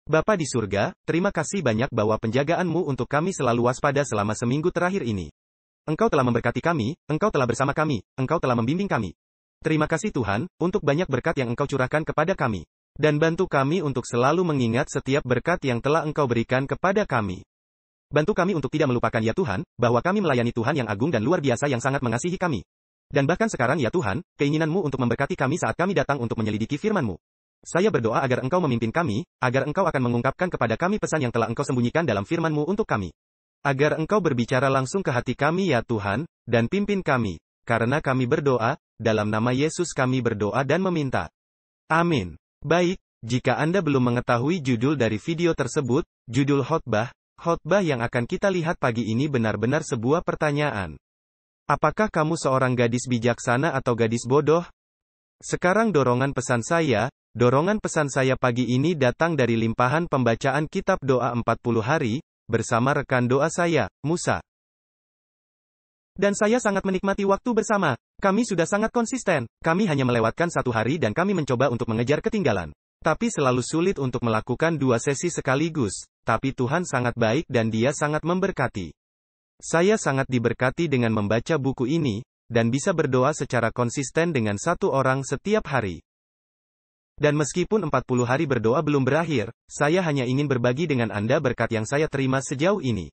Bapa di surga, terima kasih banyak bahwa penjagaanmu untuk kami selalu waspada selama seminggu terakhir ini. Engkau telah memberkati kami, Engkau telah bersama kami, Engkau telah membimbing kami. Terima kasih Tuhan, untuk banyak berkat yang Engkau curahkan kepada kami. Dan bantu kami untuk selalu mengingat setiap berkat yang telah Engkau berikan kepada kami. Bantu kami untuk tidak melupakan ya Tuhan, bahwa kami melayani Tuhan yang agung dan luar biasa yang sangat mengasihi kami. Dan bahkan sekarang ya Tuhan, keinginan-Mu untuk memberkati kami saat kami datang untuk menyelidiki firman-Mu. Saya berdoa agar Engkau memimpin kami, agar Engkau akan mengungkapkan kepada kami pesan yang telah Engkau sembunyikan dalam firman-Mu untuk kami. Agar Engkau berbicara langsung ke hati kami ya Tuhan, dan pimpin kami. Karena kami berdoa, dalam nama Yesus kami berdoa dan meminta. Amin. Baik, jika Anda belum mengetahui judul dari video tersebut, judul khotbah yang akan kita lihat pagi ini benar-benar sebuah pertanyaan. Apakah kamu seorang gadis bijaksana atau gadis bodoh? Sekarang dorongan pesan saya pagi ini datang dari limpahan pembacaan kitab doa 40 hari, bersama rekan doa saya, Musa. Dan saya sangat menikmati waktu bersama. Kami sudah sangat konsisten. Kami hanya melewatkan satu hari dan kami mencoba untuk mengejar ketinggalan. Tapi selalu sulit untuk melakukan dua sesi sekaligus. Tapi Tuhan sangat baik dan Dia sangat memberkati. Saya sangat diberkati dengan membaca buku ini, dan bisa berdoa secara konsisten dengan satu orang setiap hari. Dan meskipun 40 hari berdoa belum berakhir, saya hanya ingin berbagi dengan Anda berkat yang saya terima sejauh ini.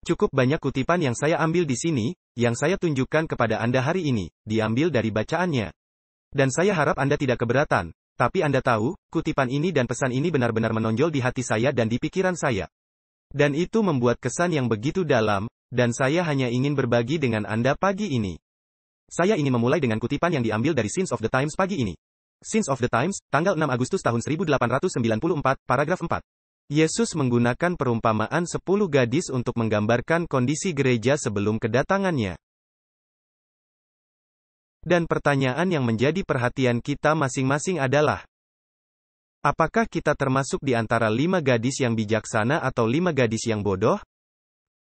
Cukup banyak kutipan yang saya ambil di sini, yang saya tunjukkan kepada Anda hari ini, diambil dari bacaannya. Dan saya harap Anda tidak keberatan, tapi Anda tahu, kutipan ini dan pesan ini benar-benar menonjol di hati saya dan di pikiran saya. Dan itu membuat kesan yang begitu dalam, dan saya hanya ingin berbagi dengan Anda pagi ini. Saya ingin memulai dengan kutipan yang diambil dari Signs of the Times pagi ini. Signs of the Times, tanggal 6 Agustus tahun 1894, paragraf 4. Yesus menggunakan perumpamaan 10 gadis untuk menggambarkan kondisi gereja sebelum kedatangannya. Dan pertanyaan yang menjadi perhatian kita masing-masing adalah, apakah kita termasuk di antara 5 gadis yang bijaksana atau 5 gadis yang bodoh?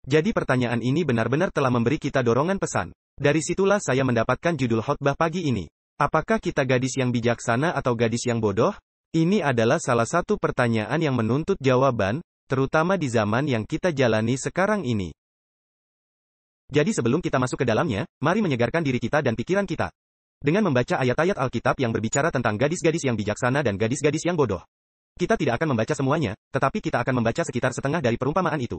Jadi pertanyaan ini benar-benar telah memberi kita dorongan pesan. Dari situlah saya mendapatkan judul khotbah pagi ini. Apakah kita gadis yang bijaksana atau gadis yang bodoh? Ini adalah salah satu pertanyaan yang menuntut jawaban, terutama di zaman yang kita jalani sekarang ini. Jadi sebelum kita masuk ke dalamnya, mari menyegarkan diri kita dan pikiran kita. Dengan membaca ayat-ayat Alkitab yang berbicara tentang gadis-gadis yang bijaksana dan gadis-gadis yang bodoh. Kita tidak akan membaca semuanya, tetapi kita akan membaca sekitar setengah dari perumpamaan itu.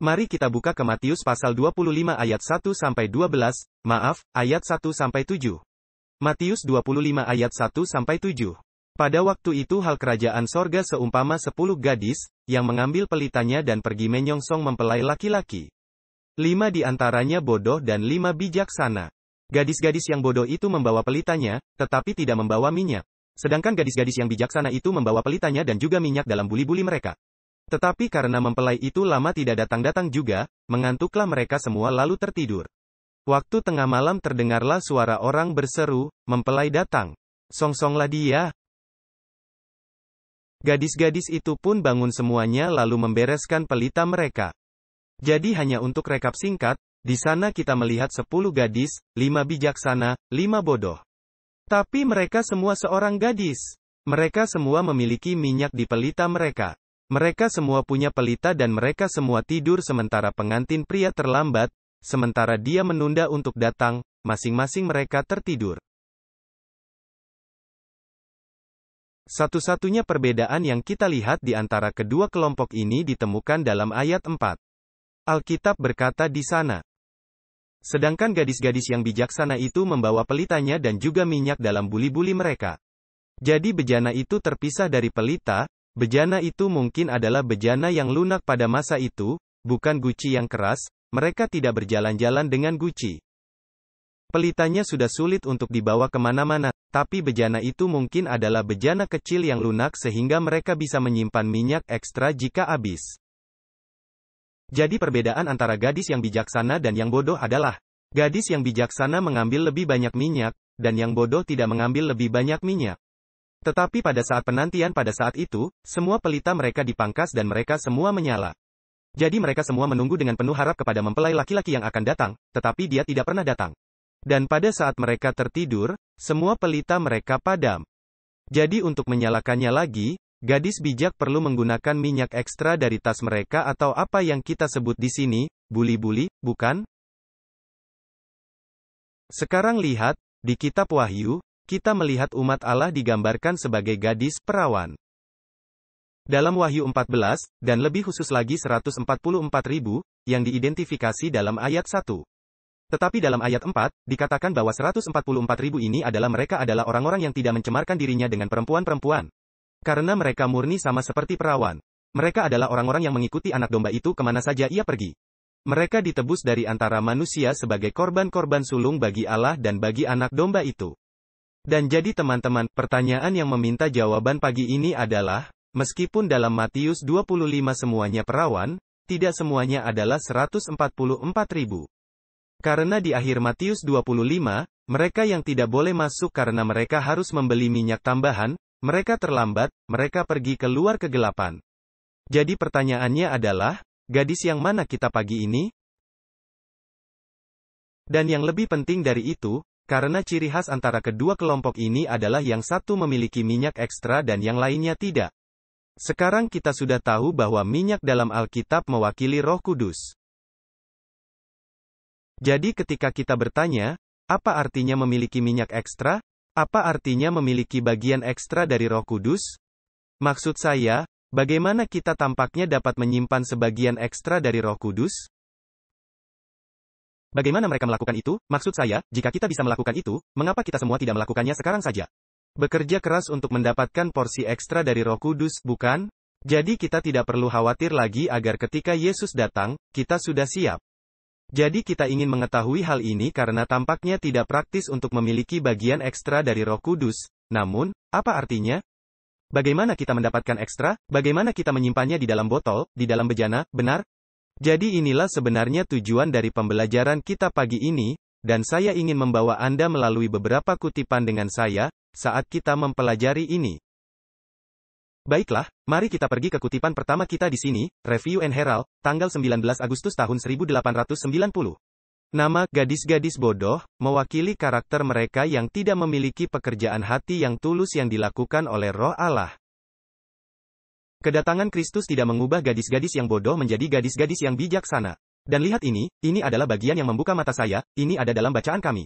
Mari kita buka ke Matius pasal 25 ayat 1-12, ayat 1-7. Matius 25 ayat 1-7. Pada waktu itu hal kerajaan sorga seumpama 10 gadis, yang mengambil pelitanya dan pergi menyongsong mempelai laki-laki. 5 di antaranya bodoh dan 5 bijaksana. Gadis-gadis yang bodoh itu membawa pelitanya, tetapi tidak membawa minyak. Sedangkan gadis-gadis yang bijaksana itu membawa pelitanya dan juga minyak dalam buli-buli mereka. Tetapi karena mempelai itu lama tidak datang-datang juga, mengantuklah mereka semua lalu tertidur. Waktu tengah malam terdengarlah suara orang berseru, "Mempelai datang. Songsonglah dia." Gadis-gadis itu pun bangun semuanya lalu membereskan pelita mereka. Jadi hanya untuk rekap singkat, di sana kita melihat 10 gadis, 5 bijaksana, 5 bodoh. Tapi mereka semua seorang gadis. Mereka semua memiliki minyak di pelita mereka. Mereka semua punya pelita dan mereka semua tidur sementara pengantin pria terlambat, sementara dia menunda untuk datang, masing-masing mereka tertidur. Satu-satunya perbedaan yang kita lihat di antara kedua kelompok ini ditemukan dalam ayat 4. Alkitab berkata di sana, sedangkan gadis-gadis yang bijaksana itu membawa pelitanya dan juga minyak dalam buli-buli mereka. Jadi bejana itu terpisah dari pelita, bejana itu mungkin adalah bejana yang lunak pada masa itu, bukan guci yang keras, mereka tidak berjalan-jalan dengan guci. Pelitanya sudah sulit untuk dibawa kemana-mana, tapi bejana itu mungkin adalah bejana kecil yang lunak sehingga mereka bisa menyimpan minyak ekstra jika habis. Jadi perbedaan antara gadis yang bijaksana dan yang bodoh adalah, gadis yang bijaksana mengambil lebih banyak minyak, dan yang bodoh tidak mengambil lebih banyak minyak. Tetapi pada saat penantian pada saat itu, semua pelita mereka dipangkas dan mereka semua menyala. Jadi mereka semua menunggu dengan penuh harap kepada mempelai laki-laki yang akan datang, tetapi dia tidak pernah datang. Dan pada saat mereka tertidur, semua pelita mereka padam. Jadi untuk menyalakannya lagi, gadis bijak perlu menggunakan minyak ekstra dari tas mereka atau apa yang kita sebut di sini, buli-buli, bukan? Sekarang lihat, di kitab Wahyu, kita melihat umat Allah digambarkan sebagai gadis perawan. Dalam Wahyu 14, dan lebih khusus lagi 144.000, yang diidentifikasi dalam ayat 1. Tetapi dalam ayat 4, dikatakan bahwa 144.000 ini adalah mereka adalah orang-orang yang tidak mencemarkan dirinya dengan perempuan-perempuan. Karena mereka murni sama seperti perawan. Mereka adalah orang-orang yang mengikuti anak domba itu kemana saja ia pergi. Mereka ditebus dari antara manusia sebagai korban-korban sulung bagi Allah dan bagi anak domba itu. Dan jadi teman-teman, pertanyaan yang meminta jawaban pagi ini adalah, meskipun dalam Matius 25 semuanya perawan, tidak semuanya adalah 144.000. Karena di akhir Matius 25, mereka yang tidak boleh masuk karena mereka harus membeli minyak tambahan, mereka terlambat, mereka pergi keluar kegelapan. Jadi pertanyaannya adalah, gadis yang mana kita pagi ini? Dan yang lebih penting dari itu, karena ciri khas antara kedua kelompok ini adalah yang satu memiliki minyak ekstra dan yang lainnya tidak. Sekarang kita sudah tahu bahwa minyak dalam Alkitab mewakili Roh Kudus. Jadi ketika kita bertanya, apa artinya memiliki minyak ekstra? Apa artinya memiliki bagian ekstra dari Roh Kudus? Maksud saya, bagaimana kita tampaknya dapat menyimpan sebagian ekstra dari Roh Kudus? Bagaimana mereka melakukan itu? Maksud saya, jika kita bisa melakukan itu, mengapa kita semua tidak melakukannya sekarang saja? Bekerja keras untuk mendapatkan porsi ekstra dari Roh Kudus, bukan? Jadi kita tidak perlu khawatir lagi agar ketika Yesus datang, kita sudah siap. Jadi kita ingin mengetahui hal ini karena tampaknya tidak praktis untuk memiliki bagian ekstra dari Roh Kudus. Namun, apa artinya? Bagaimana kita mendapatkan ekstra? Bagaimana kita menyimpannya di dalam botol, di dalam bejana, benar? Jadi inilah sebenarnya tujuan dari pembelajaran kita pagi ini, dan saya ingin membawa Anda melalui beberapa kutipan dengan saya, saat kita mempelajari ini. Baiklah, mari kita pergi ke kutipan pertama kita di sini, Review and Herald, tanggal 19 Agustus tahun 1890. Nama, gadis-gadis bodoh, mewakili karakter mereka yang tidak memiliki pekerjaan hati yang tulus yang dilakukan oleh Roh Allah. Kedatangan Kristus tidak mengubah gadis-gadis yang bodoh menjadi gadis-gadis yang bijaksana. Dan lihat ini adalah bagian yang membuka mata saya, ini ada dalam bacaan kami.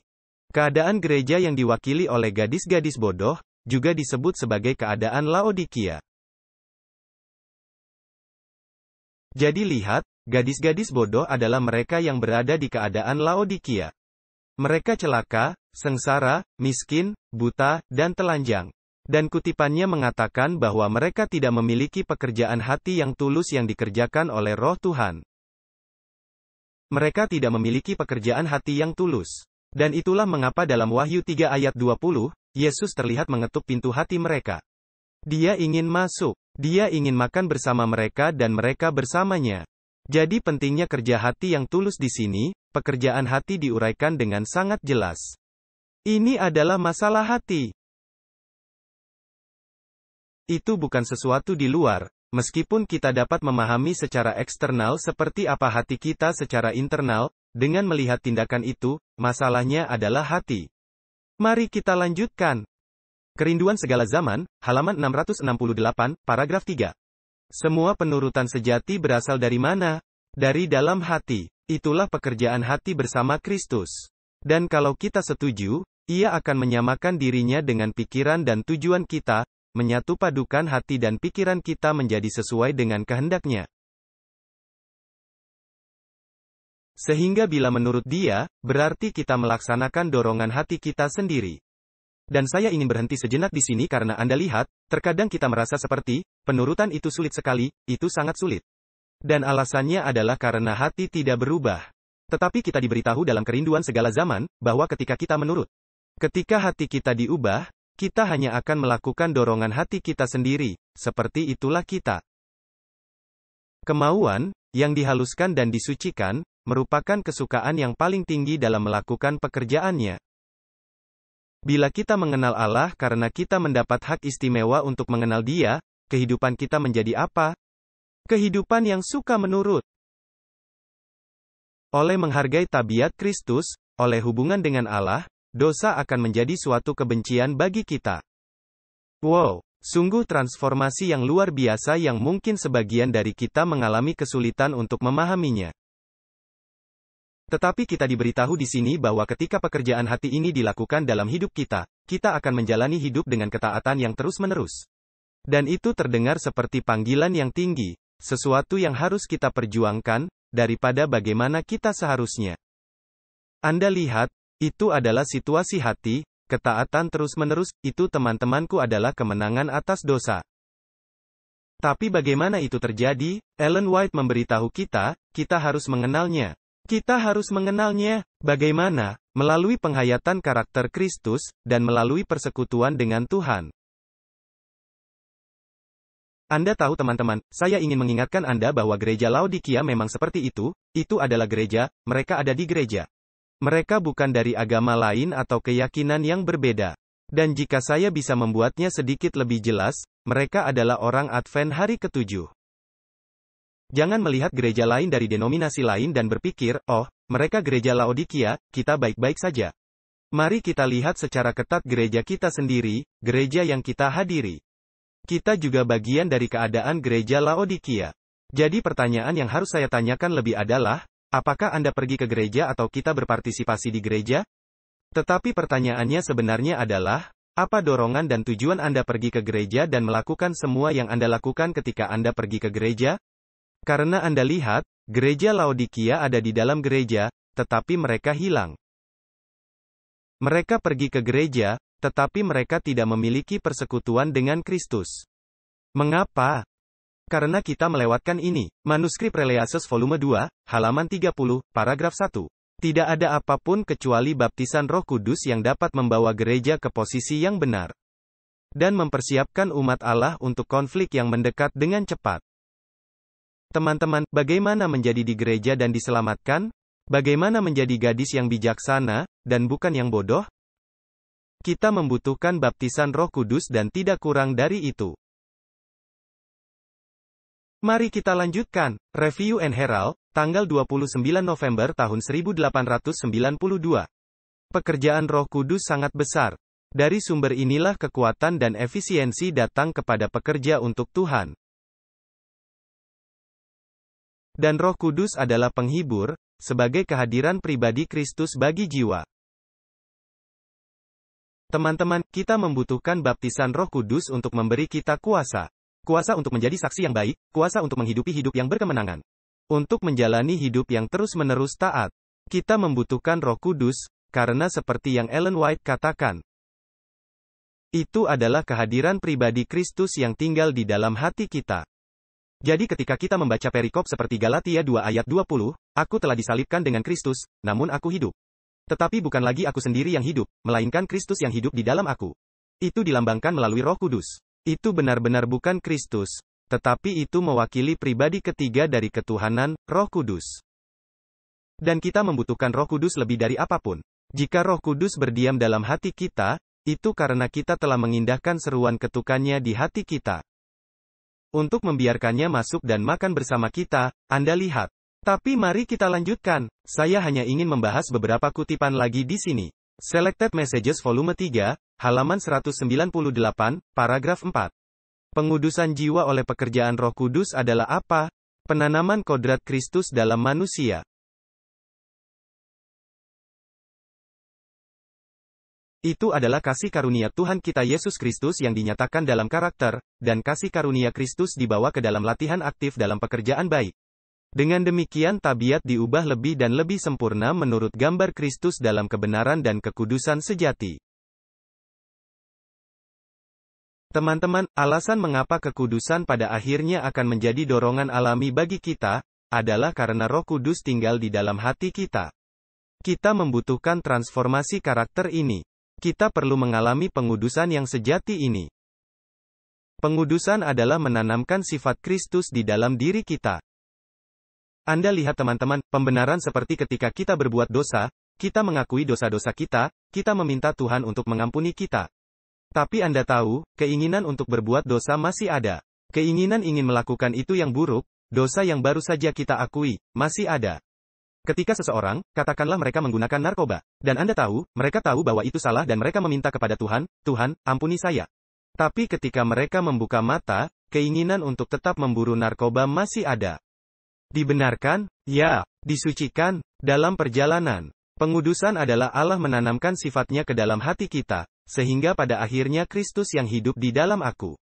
Keadaan gereja yang diwakili oleh gadis-gadis bodoh, juga disebut sebagai keadaan Laodikia. Jadi lihat, gadis-gadis bodoh adalah mereka yang berada di keadaan Laodikia. Mereka celaka, sengsara, miskin, buta, dan telanjang. Dan kutipannya mengatakan bahwa mereka tidak memiliki pekerjaan hati yang tulus yang dikerjakan oleh Roh Tuhan. Mereka tidak memiliki pekerjaan hati yang tulus. Dan itulah mengapa dalam Wahyu 3 ayat 20, Yesus terlihat mengetuk pintu hati mereka. Dia ingin masuk. Dia ingin makan bersama mereka dan mereka bersamanya. Jadi pentingnya kerja hati yang tulus di sini, pekerjaan hati diuraikan dengan sangat jelas. Ini adalah masalah hati. Itu bukan sesuatu di luar, meskipun kita dapat memahami secara eksternal seperti apa hati kita secara internal, dengan melihat tindakan itu, masalahnya adalah hati. Mari kita lanjutkan. Kerinduan segala zaman, halaman 668, paragraf 3. Semua penurutan sejati berasal dari mana? Dari dalam hati. Itulah pekerjaan hati bersama Kristus. Dan kalau kita setuju, ia akan menyamakan dirinya dengan pikiran dan tujuan kita, menyatu padukan hati dan pikiran kita menjadi sesuai dengan kehendaknya. Sehingga bila menurut dia, berarti kita melaksanakan dorongan hati kita sendiri. Dan saya ingin berhenti sejenak di sini karena Anda lihat, terkadang kita merasa seperti, penurutan itu sulit sekali, itu sangat sulit. Dan alasannya adalah karena hati tidak berubah. Tetapi kita diberitahu dalam kerinduan segala zaman, bahwa ketika kita menurut, ketika hati kita diubah, kita hanya akan melakukan dorongan hati kita sendiri, seperti itulah kita. Kemauan, yang dihaluskan dan disucikan, merupakan kesukaan yang paling tinggi dalam melakukan pekerjaannya. Bila kita mengenal Allah karena kita mendapat hak istimewa untuk mengenal Dia, kehidupan kita menjadi apa? Kehidupan yang suka menurut. Oleh menghargai tabiat Kristus, oleh hubungan dengan Allah, dosa akan menjadi suatu kebencian bagi kita. Wow, Sungguh transformasi yang luar biasa yang mungkin sebagian dari kita mengalami kesulitan untuk memahaminya. Tetapi kita diberitahu di sini bahwa ketika pekerjaan hati ini dilakukan dalam hidup kita, kita akan menjalani hidup dengan ketaatan yang terus-menerus. Dan itu terdengar seperti panggilan yang tinggi, sesuatu yang harus kita perjuangkan, daripada bagaimana kita seharusnya. Anda lihat, itu adalah situasi hati, ketaatan terus-menerus, itu teman-temanku adalah kemenangan atas dosa. Tapi bagaimana itu terjadi? Ellen White memberitahu kita, kita harus mengenalnya. Kita harus mengenalnya. Bagaimana? Melalui penghayatan karakter Kristus, dan melalui persekutuan dengan Tuhan. Anda tahu teman-teman, saya ingin mengingatkan Anda bahwa gereja Laodikia memang seperti itu adalah gereja, mereka ada di gereja. Mereka bukan dari agama lain atau keyakinan yang berbeda. Dan jika saya bisa membuatnya sedikit lebih jelas, mereka adalah orang Advent hari ke-7. Jangan melihat gereja lain dari denominasi lain dan berpikir, oh, mereka gereja Laodikia, kita baik-baik saja. Mari kita lihat secara ketat gereja kita sendiri, gereja yang kita hadiri. Kita juga bagian dari keadaan gereja Laodikia. Jadi pertanyaan yang harus saya tanyakan lebih adalah, apakah Anda pergi ke gereja atau kita berpartisipasi di gereja? Tetapi pertanyaannya sebenarnya adalah, apa dorongan dan tujuan Anda pergi ke gereja dan melakukan semua yang Anda lakukan ketika Anda pergi ke gereja? Karena Anda lihat, gereja Laodikia ada di dalam gereja, tetapi mereka hilang. Mereka pergi ke gereja, tetapi mereka tidak memiliki persekutuan dengan Kristus. Mengapa? Karena kita melewatkan ini. Manuskrip Releases volume 2, halaman 30, paragraf 1. Tidak ada apapun kecuali baptisan Roh Kudus yang dapat membawa gereja ke posisi yang benar. Dan mempersiapkan umat Allah untuk konflik yang mendekat dengan cepat. Teman-teman, bagaimana menjadi di gereja dan diselamatkan? Bagaimana menjadi gadis yang bijaksana, dan bukan yang bodoh? Kita membutuhkan baptisan Roh Kudus dan tidak kurang dari itu. Mari kita lanjutkan. Review and Herald, tanggal 29 November tahun 1892. Pekerjaan Roh Kudus sangat besar. Dari sumber inilah kekuatan dan efisiensi datang kepada pekerja untuk Tuhan. Dan Roh Kudus adalah penghibur, sebagai kehadiran pribadi Kristus bagi jiwa. Teman-teman, kita membutuhkan baptisan Roh Kudus untuk memberi kita kuasa. Kuasa untuk menjadi saksi yang baik, kuasa untuk menghidupi hidup yang berkemenangan. Untuk menjalani hidup yang terus-menerus taat. Kita membutuhkan Roh Kudus, karena seperti yang Ellen White katakan. Itu adalah kehadiran pribadi Kristus yang tinggal di dalam hati kita. Jadi ketika kita membaca perikop seperti Galatia 2 ayat 20, aku telah disalibkan dengan Kristus, namun aku hidup. Tetapi bukan lagi aku sendiri yang hidup, melainkan Kristus yang hidup di dalam aku. Itu dilambangkan melalui Roh Kudus. Itu benar-benar bukan Kristus, tetapi itu mewakili pribadi ketiga dari ketuhanan, Roh Kudus. Dan kita membutuhkan Roh Kudus lebih dari apapun. Jika Roh Kudus berdiam dalam hati kita, itu karena kita telah mengindahkan seruan ketukannya di hati kita. Untuk membiarkannya masuk dan makan bersama kita, Anda lihat. Tapi mari kita lanjutkan. Saya hanya ingin membahas beberapa kutipan lagi di sini. Selected Messages volume 3, halaman 198, paragraf 4. Pengudusan jiwa oleh pekerjaan Roh Kudus adalah apa? Penanaman kodrat Kristus dalam manusia. Itu adalah kasih karunia Tuhan kita Yesus Kristus yang dinyatakan dalam karakter, dan kasih karunia Kristus dibawa ke dalam latihan aktif dalam pekerjaan baik. Dengan demikian tabiat diubah lebih dan lebih sempurna menurut gambar Kristus dalam kebenaran dan kekudusan sejati. Teman-teman, alasan mengapa kekudusan pada akhirnya akan menjadi dorongan alami bagi kita, adalah karena Roh Kudus tinggal di dalam hati kita. Kita membutuhkan transformasi karakter ini. Kita perlu mengalami pengudusan yang sejati ini. Pengudusan adalah menanamkan sifat Kristus di dalam diri kita. Anda lihat teman-teman, pembenaran seperti ketika kita berbuat dosa, kita mengakui dosa-dosa kita meminta Tuhan untuk mengampuni kita. Tapi Anda tahu, keinginan untuk berbuat dosa masih ada. Keinginan ingin melakukan itu yang buruk, dosa yang baru saja kita akui, masih ada. Ketika seseorang, katakanlah mereka menggunakan narkoba, dan Anda tahu, mereka tahu bahwa itu salah dan mereka meminta kepada Tuhan, Tuhan, ampuni saya. Tapi ketika mereka membuka mata, keinginan untuk tetap memburu narkoba masih ada. Dibenarkan, ya, disucikan, dalam perjalanan. Pengudusan adalah Allah menanamkan sifatnya ke dalam hati kita, sehingga pada akhirnya Kristus yang hidup di dalam aku.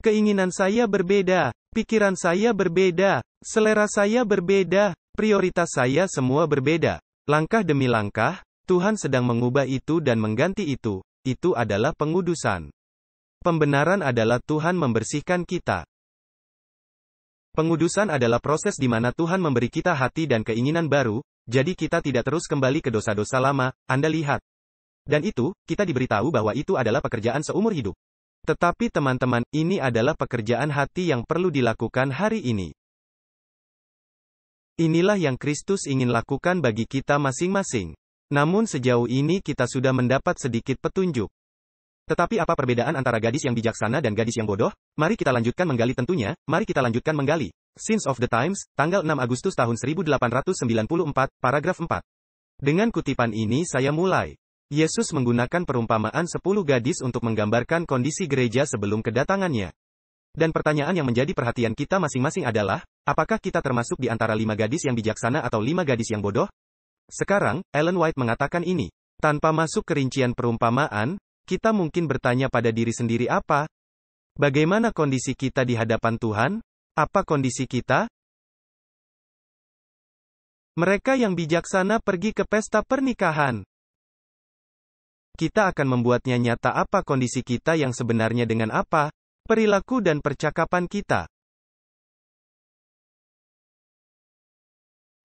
Keinginan saya berbeda, pikiran saya berbeda, selera saya berbeda, prioritas saya semua berbeda. Langkah demi langkah, Tuhan sedang mengubah itu dan mengganti itu adalah pengudusan. Pembenaran adalah Tuhan membersihkan kita. Pengudusan adalah proses di mana Tuhan memberi kita hati dan keinginan baru, jadi kita tidak terus kembali ke dosa-dosa lama, Anda lihat. Dan itu, kita diberitahu bahwa itu adalah pekerjaan seumur hidup. Tetapi teman-teman, ini adalah pekerjaan hati yang perlu dilakukan hari ini. Inilah yang Kristus ingin lakukan bagi kita masing-masing. Namun sejauh ini kita sudah mendapat sedikit petunjuk. Tetapi apa perbedaan antara gadis yang bijaksana dan gadis yang bodoh? Mari kita lanjutkan menggali tentunya, mari kita lanjutkan menggali. Signs of the Times, tanggal 6 Agustus tahun 1894, paragraf 4. Dengan kutipan ini saya mulai. Yesus menggunakan perumpamaan 10 gadis untuk menggambarkan kondisi gereja sebelum kedatangannya. Dan pertanyaan yang menjadi perhatian kita masing-masing adalah, apakah kita termasuk di antara 5 gadis yang bijaksana atau 5 gadis yang bodoh? Sekarang, Ellen White mengatakan ini. Tanpa masuk ke rincian perumpamaan, kita mungkin bertanya pada diri sendiri apa? Bagaimana kondisi kita di hadapan Tuhan? Apa kondisi kita? Mereka yang bijaksana pergi ke pesta pernikahan. Kita akan membuatnya nyata apa kondisi kita yang sebenarnya dengan apa? Perilaku dan percakapan kita.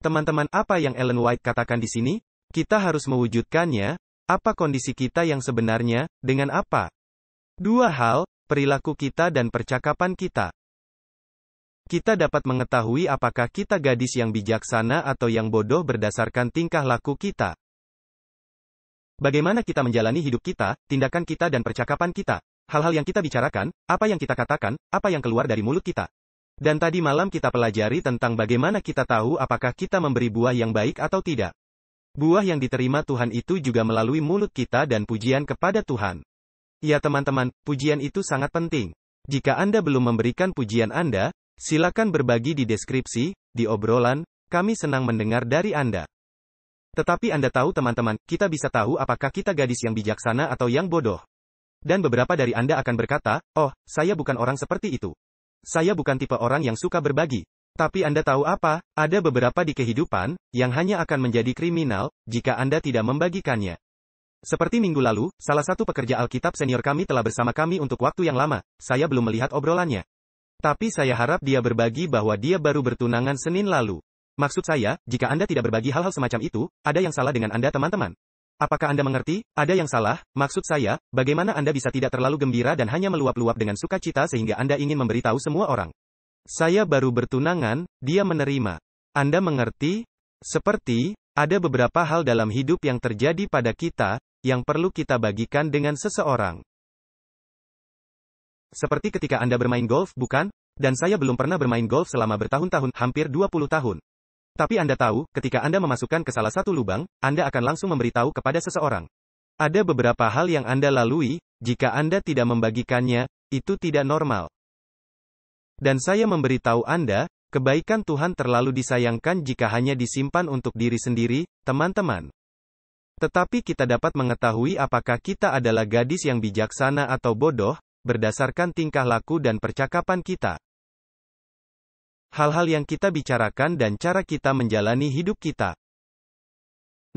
Teman-teman, apa yang Ellen White katakan di sini? Kita harus mewujudkannya. Apa kondisi kita yang sebenarnya, dengan apa? 2 hal, perilaku kita dan percakapan kita. Kita dapat mengetahui apakah kita gadis yang bijaksana atau yang bodoh berdasarkan tingkah laku kita. Bagaimana kita menjalani hidup kita, tindakan kita dan percakapan kita. Hal-hal yang kita bicarakan, apa yang kita katakan, apa yang keluar dari mulut kita. Dan tadi malam kita pelajari tentang bagaimana kita tahu apakah kita memberi buah yang baik atau tidak. Buah yang diterima Tuhan itu juga melalui mulut kita dan pujian kepada Tuhan. Ya teman-teman, pujian itu sangat penting. Jika Anda belum memberikan pujian Anda, silakan berbagi di deskripsi, di obrolan, kami senang mendengar dari Anda. Tetapi Anda tahu teman-teman, kita bisa tahu apakah kita gadis yang bijaksana atau yang bodoh. Dan beberapa dari Anda akan berkata, oh, saya bukan orang seperti itu. Saya bukan tipe orang yang suka berbagi. Tapi Anda tahu apa? Ada beberapa di kehidupan, yang hanya akan menjadi kriminal, jika Anda tidak membagikannya. Seperti minggu lalu, salah satu pekerja Alkitab senior kami telah bersama kami untuk waktu yang lama. Saya belum melihat obrolannya. Tapi saya harap dia berbagi bahwa dia baru bertunangan Senin lalu. Maksud saya, jika Anda tidak berbagi hal-hal semacam itu, ada yang salah dengan Anda teman-teman. Apakah Anda mengerti? Ada yang salah, maksud saya, bagaimana Anda bisa tidak terlalu gembira dan hanya meluap-luap dengan sukacita sehingga Anda ingin memberitahu semua orang. Saya baru bertunangan, dia menerima. Anda mengerti? Seperti, ada beberapa hal dalam hidup yang terjadi pada kita, yang perlu kita bagikan dengan seseorang. Seperti ketika Anda bermain golf, bukan? Dan saya belum pernah bermain golf selama bertahun-tahun, hampir 20 tahun. Tapi Anda tahu, ketika Anda memasukkan ke salah satu lubang, Anda akan langsung memberitahu kepada seseorang. Ada beberapa hal yang Anda lalui, jika Anda tidak membagikannya, itu tidak normal. Dan saya memberitahu Anda, kebaikan Tuhan terlalu disayangkan jika hanya disimpan untuk diri sendiri, teman-teman. Tetapi kita dapat mengetahui apakah kita adalah gadis yang bijaksana atau bodoh, berdasarkan tingkah laku dan percakapan kita. Hal-hal yang kita bicarakan dan cara kita menjalani hidup kita.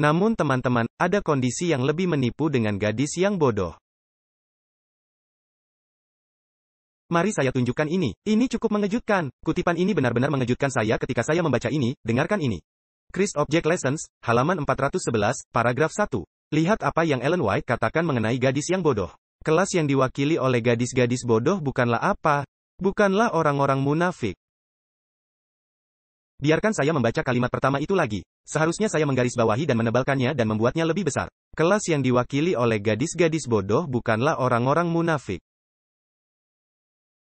Namun teman-teman, ada kondisi yang lebih menipu dengan gadis yang bodoh. Mari saya tunjukkan ini. Ini cukup mengejutkan. Kutipan ini benar-benar mengejutkan saya ketika saya membaca ini. Dengarkan ini. Christ Object Lessons, halaman 411, paragraf 1. Lihat apa yang Ellen White katakan mengenai gadis yang bodoh. Kelas yang diwakili oleh gadis-gadis bodoh bukanlah apa? Bukanlah orang-orang munafik. Biarkan saya membaca kalimat pertama itu lagi. Seharusnya saya menggarisbawahi dan menebalkannya dan membuatnya lebih besar. Kelas yang diwakili oleh gadis-gadis bodoh bukanlah orang-orang munafik.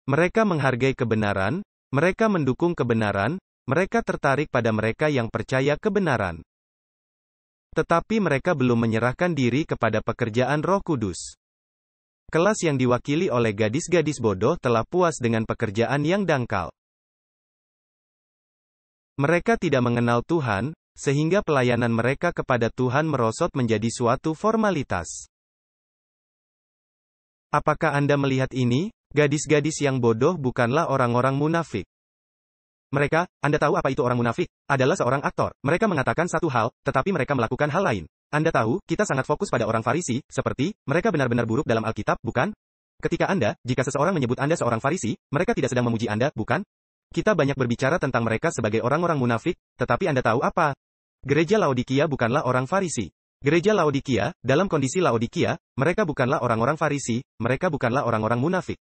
Mereka menghargai kebenaran, mereka mendukung kebenaran, mereka tertarik pada mereka yang percaya kebenaran. Tetapi mereka belum menyerahkan diri kepada pekerjaan Roh Kudus. Kelas yang diwakili oleh gadis-gadis bodoh telah puas dengan pekerjaan yang dangkal. Mereka tidak mengenal Tuhan, sehingga pelayanan mereka kepada Tuhan merosot menjadi suatu formalitas. Apakah Anda melihat ini? Gadis-gadis yang bodoh bukanlah orang-orang munafik. Mereka, Anda tahu apa itu orang munafik? Adalah seorang aktor. Mereka mengatakan satu hal, tetapi mereka melakukan hal lain. Anda tahu, kita sangat fokus pada orang Farisi, seperti, mereka benar-benar buruk dalam Alkitab, bukan? Ketika jika seseorang menyebut Anda seorang Farisi, mereka tidak sedang memuji Anda, bukan? Kita banyak berbicara tentang mereka sebagai orang-orang munafik, tetapi Anda tahu apa? Gereja Laodikia bukanlah orang Farisi. Gereja Laodikia, dalam kondisi Laodikia, mereka bukanlah orang-orang Farisi, mereka bukanlah orang-orang munafik.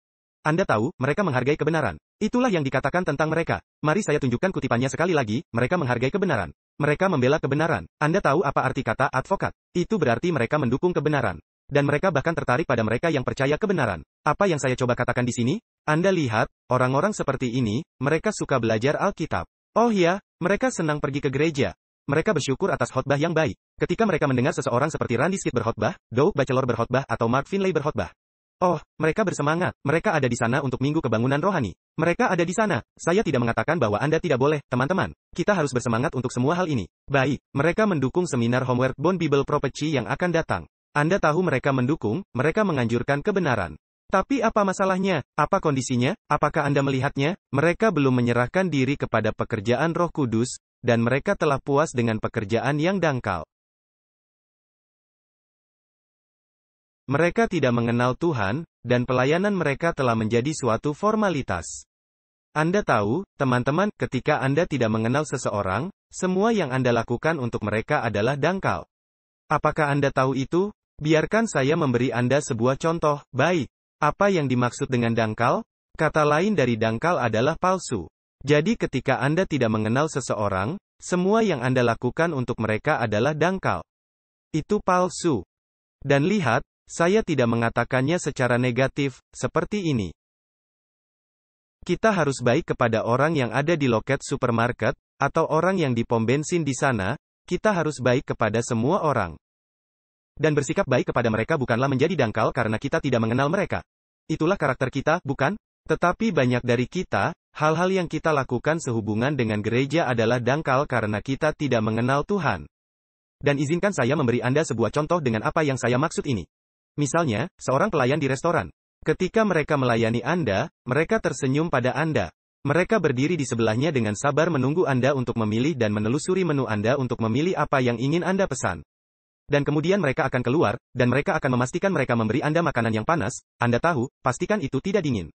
Anda tahu, mereka menghargai kebenaran. Itulah yang dikatakan tentang mereka. Mari saya tunjukkan kutipannya sekali lagi, mereka menghargai kebenaran. Mereka membela kebenaran. Anda tahu apa arti kata advokat? Itu berarti mereka mendukung kebenaran. Dan mereka bahkan tertarik pada mereka yang percaya kebenaran. Apa yang saya coba katakan di sini? Anda lihat, orang-orang seperti ini, mereka suka belajar Alkitab. Oh ya, mereka senang pergi ke gereja. Mereka bersyukur atas khotbah yang baik. Ketika mereka mendengar seseorang seperti Randy Skid berkhotbah, Doug Batchelor berkhotbah atau Mark Finley berkhotbah. Oh, mereka bersemangat. Mereka ada di sana untuk minggu kebangunan rohani. Mereka ada di sana. Saya tidak mengatakan bahwa Anda tidak boleh, teman-teman. Kita harus bersemangat untuk semua hal ini. Baik, mereka mendukung seminar Homeward Bound Bible Prophecy yang akan datang. Anda tahu mereka mendukung, mereka menganjurkan kebenaran. Tapi apa masalahnya? Apa kondisinya? Apakah Anda melihatnya? Mereka belum menyerahkan diri kepada pekerjaan Roh Kudus, dan mereka telah puas dengan pekerjaan yang dangkal. Mereka tidak mengenal Tuhan, dan pelayanan mereka telah menjadi suatu formalitas. Anda tahu, teman-teman, ketika Anda tidak mengenal seseorang, semua yang Anda lakukan untuk mereka adalah dangkal. Apakah Anda tahu itu? Biarkan saya memberi Anda sebuah contoh. Baik. Apa yang dimaksud dengan dangkal? Kata lain dari dangkal adalah palsu. Jadi ketika Anda tidak mengenal seseorang, semua yang Anda lakukan untuk mereka adalah dangkal. Itu palsu. Dan lihat, saya tidak mengatakannya secara negatif, seperti ini. Kita harus baik kepada orang yang ada di loket supermarket, atau orang yang di pom bensin di sana, kita harus baik kepada semua orang. Dan bersikap baik kepada mereka bukanlah menjadi dangkal karena kita tidak mengenal mereka. Itulah karakter kita, bukan? Tetapi banyak dari kita, hal-hal yang kita lakukan sehubungan dengan gereja adalah dangkal karena kita tidak mengenal Tuhan. Dan izinkan saya memberi Anda sebuah contoh dengan apa yang saya maksud ini. Misalnya, seorang pelayan di restoran. Ketika mereka melayani Anda, mereka tersenyum pada Anda. Mereka berdiri di sebelahnya dengan sabar menunggu Anda untuk memilih dan menelusuri menu Anda untuk memilih apa yang ingin Anda pesan. Dan kemudian mereka akan keluar, dan mereka akan memastikan mereka memberi Anda makanan yang panas. Anda tahu, pastikan itu tidak dingin.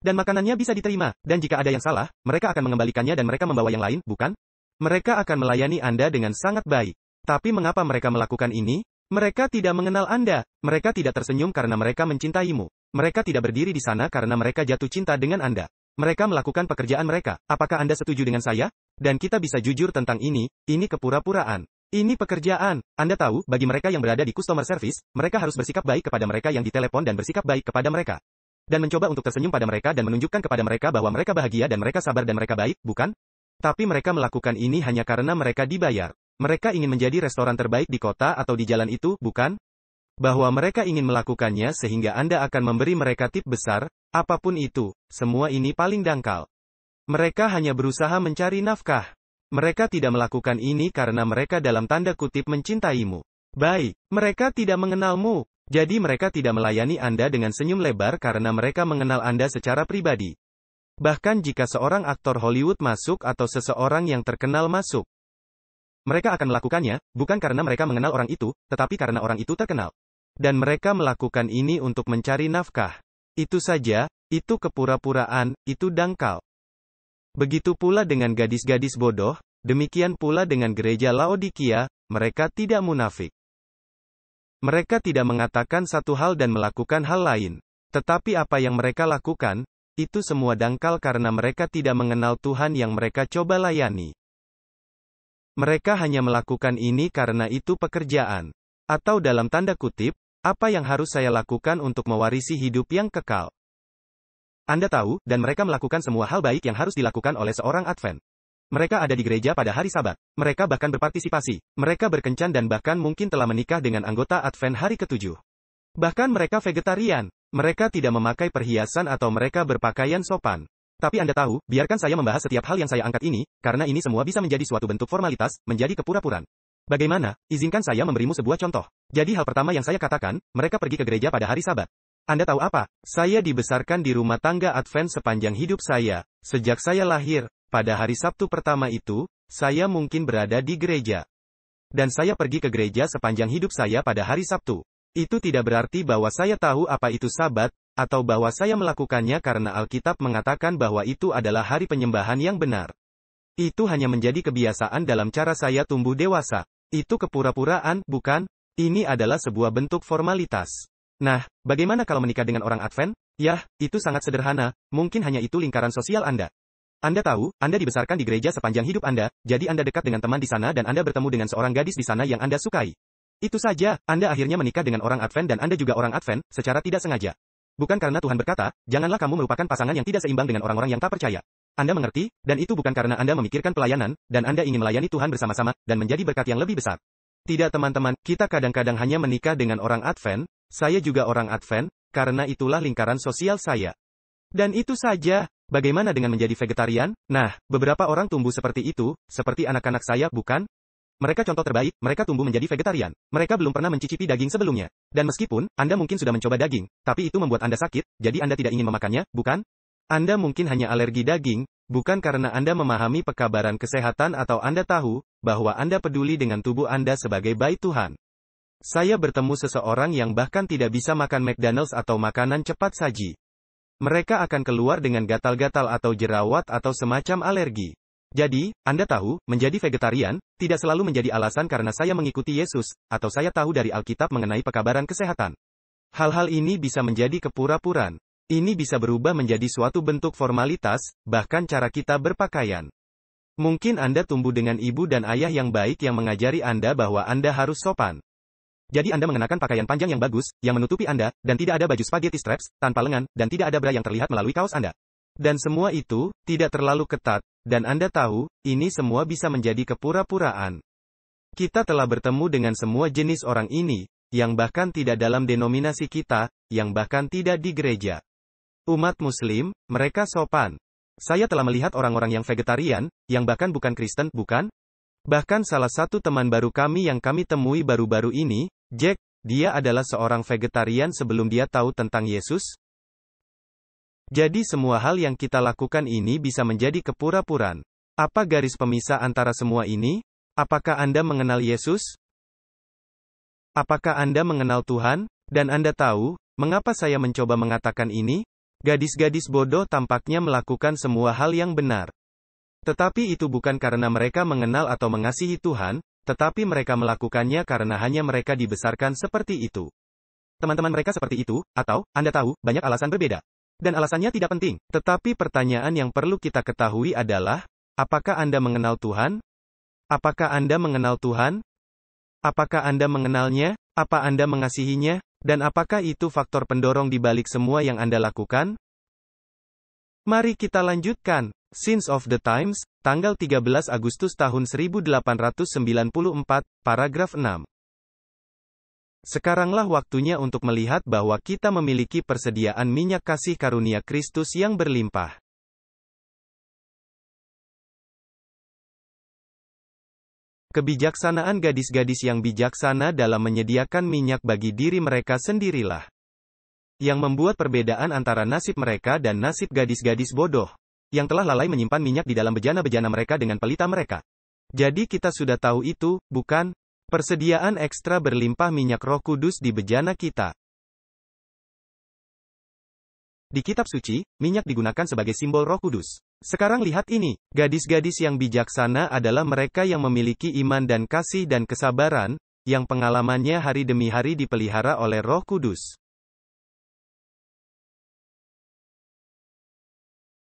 Dan makanannya bisa diterima, dan jika ada yang salah, mereka akan mengembalikannya dan mereka membawa yang lain, bukan? Mereka akan melayani Anda dengan sangat baik. Tapi mengapa mereka melakukan ini? Mereka tidak mengenal Anda. Mereka tidak tersenyum karena mereka mencintaimu. Mereka tidak berdiri di sana karena mereka jatuh cinta dengan Anda. Mereka melakukan pekerjaan mereka. Apakah Anda setuju dengan saya? Dan kita bisa jujur tentang ini kepura-puraan. Ini pekerjaan. Anda tahu, bagi mereka yang berada di customer service, mereka harus bersikap baik kepada mereka yang ditelepon dan bersikap baik kepada mereka. Dan mencoba untuk tersenyum pada mereka dan menunjukkan kepada mereka bahwa mereka bahagia dan mereka sabar dan mereka baik, bukan? Tapi mereka melakukan ini hanya karena mereka dibayar. Mereka ingin menjadi restoran terbaik di kota atau di jalan itu, bukan? Bahwa mereka ingin melakukannya sehingga Anda akan memberi mereka tip besar, apapun itu, semua ini paling dangkal. Mereka hanya berusaha mencari nafkah. Mereka tidak melakukan ini karena mereka dalam tanda kutip mencintaimu. Baik, mereka tidak mengenalmu. Jadi mereka tidak melayani Anda dengan senyum lebar karena mereka mengenal Anda secara pribadi. Bahkan jika seorang aktor Hollywood masuk atau seseorang yang terkenal masuk. Mereka akan melakukannya, bukan karena mereka mengenal orang itu, tetapi karena orang itu terkenal. Dan mereka melakukan ini untuk mencari nafkah. Itu saja, itu kepura-puraan, itu dangkal. Begitu pula dengan gadis-gadis bodoh, demikian pula dengan gereja Laodikia, mereka tidak munafik. Mereka tidak mengatakan satu hal dan melakukan hal lain. Tetapi apa yang mereka lakukan, itu semua dangkal karena mereka tidak mengenal Tuhan yang mereka coba layani. Mereka hanya melakukan ini karena itu pekerjaan. Atau dalam tanda kutip, apa yang harus saya lakukan untuk mewarisi hidup yang kekal. Anda tahu, dan mereka melakukan semua hal baik yang harus dilakukan oleh seorang Advent. Mereka ada di gereja pada hari Sabat. Mereka bahkan berpartisipasi. Mereka berkencan dan bahkan mungkin telah menikah dengan anggota Advent hari ke-7. Bahkan mereka vegetarian. Mereka tidak memakai perhiasan atau mereka berpakaian sopan. Tapi Anda tahu, biarkan saya membahas setiap hal yang saya angkat ini, karena ini semua bisa menjadi suatu bentuk formalitas, menjadi kepura-puraan. Bagaimana? Izinkan saya memberimu sebuah contoh. Jadi hal pertama yang saya katakan, mereka pergi ke gereja pada hari Sabat. Anda tahu apa? Saya dibesarkan di rumah tangga Advent sepanjang hidup saya. Sejak saya lahir, pada hari Sabtu pertama itu, saya mungkin berada di gereja. Dan saya pergi ke gereja sepanjang hidup saya pada hari Sabtu. Itu tidak berarti bahwa saya tahu apa itu Sabat, atau bahwa saya melakukannya karena Alkitab mengatakan bahwa itu adalah hari penyembahan yang benar. Itu hanya menjadi kebiasaan dalam cara saya tumbuh dewasa. Itu kepura-puraan, bukan? Ini adalah sebuah bentuk formalitas. Nah, bagaimana kalau menikah dengan orang Advent? Yah, itu sangat sederhana, mungkin hanya itu lingkaran sosial Anda. Anda tahu, Anda dibesarkan di gereja sepanjang hidup Anda, jadi Anda dekat dengan teman di sana dan Anda bertemu dengan seorang gadis di sana yang Anda sukai. Itu saja, Anda akhirnya menikah dengan orang Advent dan Anda juga orang Advent, secara tidak sengaja. Bukan karena Tuhan berkata, janganlah kamu merupakan pasangan yang tidak seimbang dengan orang-orang yang tak percaya. Anda mengerti, dan itu bukan karena Anda memikirkan pelayanan, dan Anda ingin melayani Tuhan bersama-sama, dan menjadi berkat yang lebih besar. Tidak teman-teman, kita kadang-kadang hanya menikah dengan orang Advent, saya juga orang Advent, karena itulah lingkaran sosial saya. Dan itu saja, bagaimana dengan menjadi vegetarian? Nah, beberapa orang tumbuh seperti itu, seperti anak-anak saya, bukan? Mereka contoh terbaik, mereka tumbuh menjadi vegetarian. Mereka belum pernah mencicipi daging sebelumnya. Dan meskipun, Anda mungkin sudah mencoba daging, tapi itu membuat Anda sakit, jadi Anda tidak ingin memakannya, bukan? Anda mungkin hanya alergi daging, bukan karena Anda memahami pekabaran kesehatan atau Anda tahu, bahwa Anda peduli dengan tubuh Anda sebagai bait Tuhan. Saya bertemu seseorang yang bahkan tidak bisa makan McDonald's atau makanan cepat saji. Mereka akan keluar dengan gatal-gatal atau jerawat atau semacam alergi. Jadi, Anda tahu, menjadi vegetarian, tidak selalu menjadi alasan karena saya mengikuti Yesus, atau saya tahu dari Alkitab mengenai pekabaran kesehatan. Hal-hal ini bisa menjadi kepura-puraan. Ini bisa berubah menjadi suatu bentuk formalitas, bahkan cara kita berpakaian. Mungkin Anda tumbuh dengan ibu dan ayah yang baik yang mengajari Anda bahwa Anda harus sopan. Jadi Anda mengenakan pakaian panjang yang bagus, yang menutupi Anda, dan tidak ada baju spaghetti straps, tanpa lengan, dan tidak ada bra yang terlihat melalui kaos Anda. Dan semua itu, tidak terlalu ketat, dan Anda tahu, ini semua bisa menjadi kepura-puraan. Kita telah bertemu dengan semua jenis orang ini, yang bahkan tidak dalam denominasi kita, yang bahkan tidak di gereja. Umat Muslim, mereka sopan. Saya telah melihat orang-orang yang vegetarian, yang bahkan bukan Kristen, bukan? Bahkan salah satu teman baru kami yang kami temui baru-baru ini, Jack, dia adalah seorang vegetarian sebelum dia tahu tentang Yesus. Jadi semua hal yang kita lakukan ini bisa menjadi kepura-puraan. Apa garis pemisah antara semua ini? Apakah Anda mengenal Yesus? Apakah Anda mengenal Tuhan? Dan Anda tahu, mengapa saya mencoba mengatakan ini? Gadis-gadis bodoh tampaknya melakukan semua hal yang benar. Tetapi itu bukan karena mereka mengenal atau mengasihi Tuhan, tetapi mereka melakukannya karena hanya mereka dibesarkan seperti itu. Teman-teman mereka seperti itu, atau, Anda tahu, banyak alasan berbeda. Dan alasannya tidak penting. Tetapi pertanyaan yang perlu kita ketahui adalah, apakah Anda mengenal Tuhan? Apakah Anda mengenal Tuhan? Apakah Anda mengenalnya? Apa Anda mengasihinya? Dan apakah itu faktor pendorong di balik semua yang Anda lakukan? Mari kita lanjutkan. Signs of the Times, tanggal 13 Agustus tahun 1894, paragraf 6. Sekaranglah waktunya untuk melihat bahwa kita memiliki persediaan minyak kasih karunia Kristus yang berlimpah. Kebijaksanaan gadis-gadis yang bijaksana dalam menyediakan minyak bagi diri mereka sendirilah yang membuat perbedaan antara nasib mereka dan nasib gadis-gadis bodoh yang telah lalai menyimpan minyak di dalam bejana-bejana mereka dengan pelita mereka. Jadi kita sudah tahu itu, bukan? Persediaan ekstra berlimpah minyak Roh Kudus di bejana kita. Di kitab suci, minyak digunakan sebagai simbol Roh Kudus. Sekarang lihat ini, gadis-gadis yang bijaksana adalah mereka yang memiliki iman dan kasih dan kesabaran, yang pengalamannya hari demi hari dipelihara oleh Roh Kudus.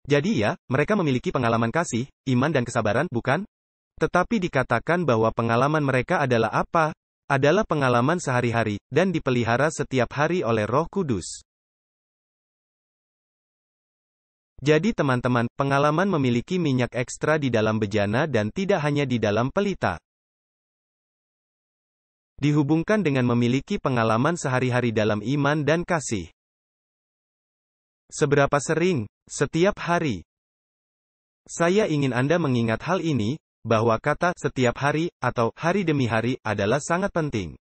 Jadi ya, mereka memiliki pengalaman kasih, iman dan kesabaran, bukan? Tetapi dikatakan bahwa pengalaman mereka adalah apa? Adalah pengalaman sehari-hari, dan dipelihara setiap hari oleh Roh Kudus. Jadi teman-teman, pengalaman memiliki minyak ekstra di dalam bejana dan tidak hanya di dalam pelita. Dihubungkan dengan memiliki pengalaman sehari-hari dalam iman dan kasih. Seberapa sering? Setiap hari. Saya ingin Anda mengingat hal ini, bahwa kata "setiap hari" atau "hari demi hari" adalah sangat penting.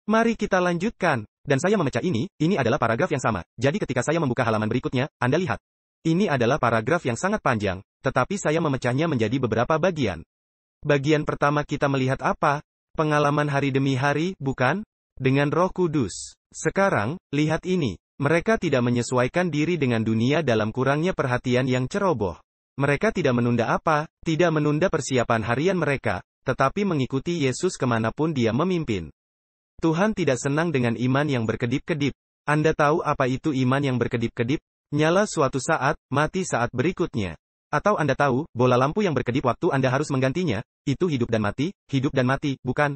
Mari kita lanjutkan. Dan saya memecah ini adalah paragraf yang sama. Jadi ketika saya membuka halaman berikutnya, Anda lihat. Ini adalah paragraf yang sangat panjang, tetapi saya memecahnya menjadi beberapa bagian. Bagian pertama kita melihat apa? Pengalaman hari demi hari, bukan? Dengan Roh Kudus. Sekarang, lihat ini. Mereka tidak menyesuaikan diri dengan dunia dalam kurangnya perhatian yang ceroboh. Mereka tidak menunda apa? Tidak menunda persiapan harian mereka, tetapi mengikuti Yesus kemanapun Dia memimpin. Tuhan tidak senang dengan iman yang berkedip-kedip. Anda tahu apa itu iman yang berkedip-kedip? Nyala suatu saat, mati saat berikutnya. Atau Anda tahu, bola lampu yang berkedip waktu Anda harus menggantinya, itu hidup dan mati, bukan?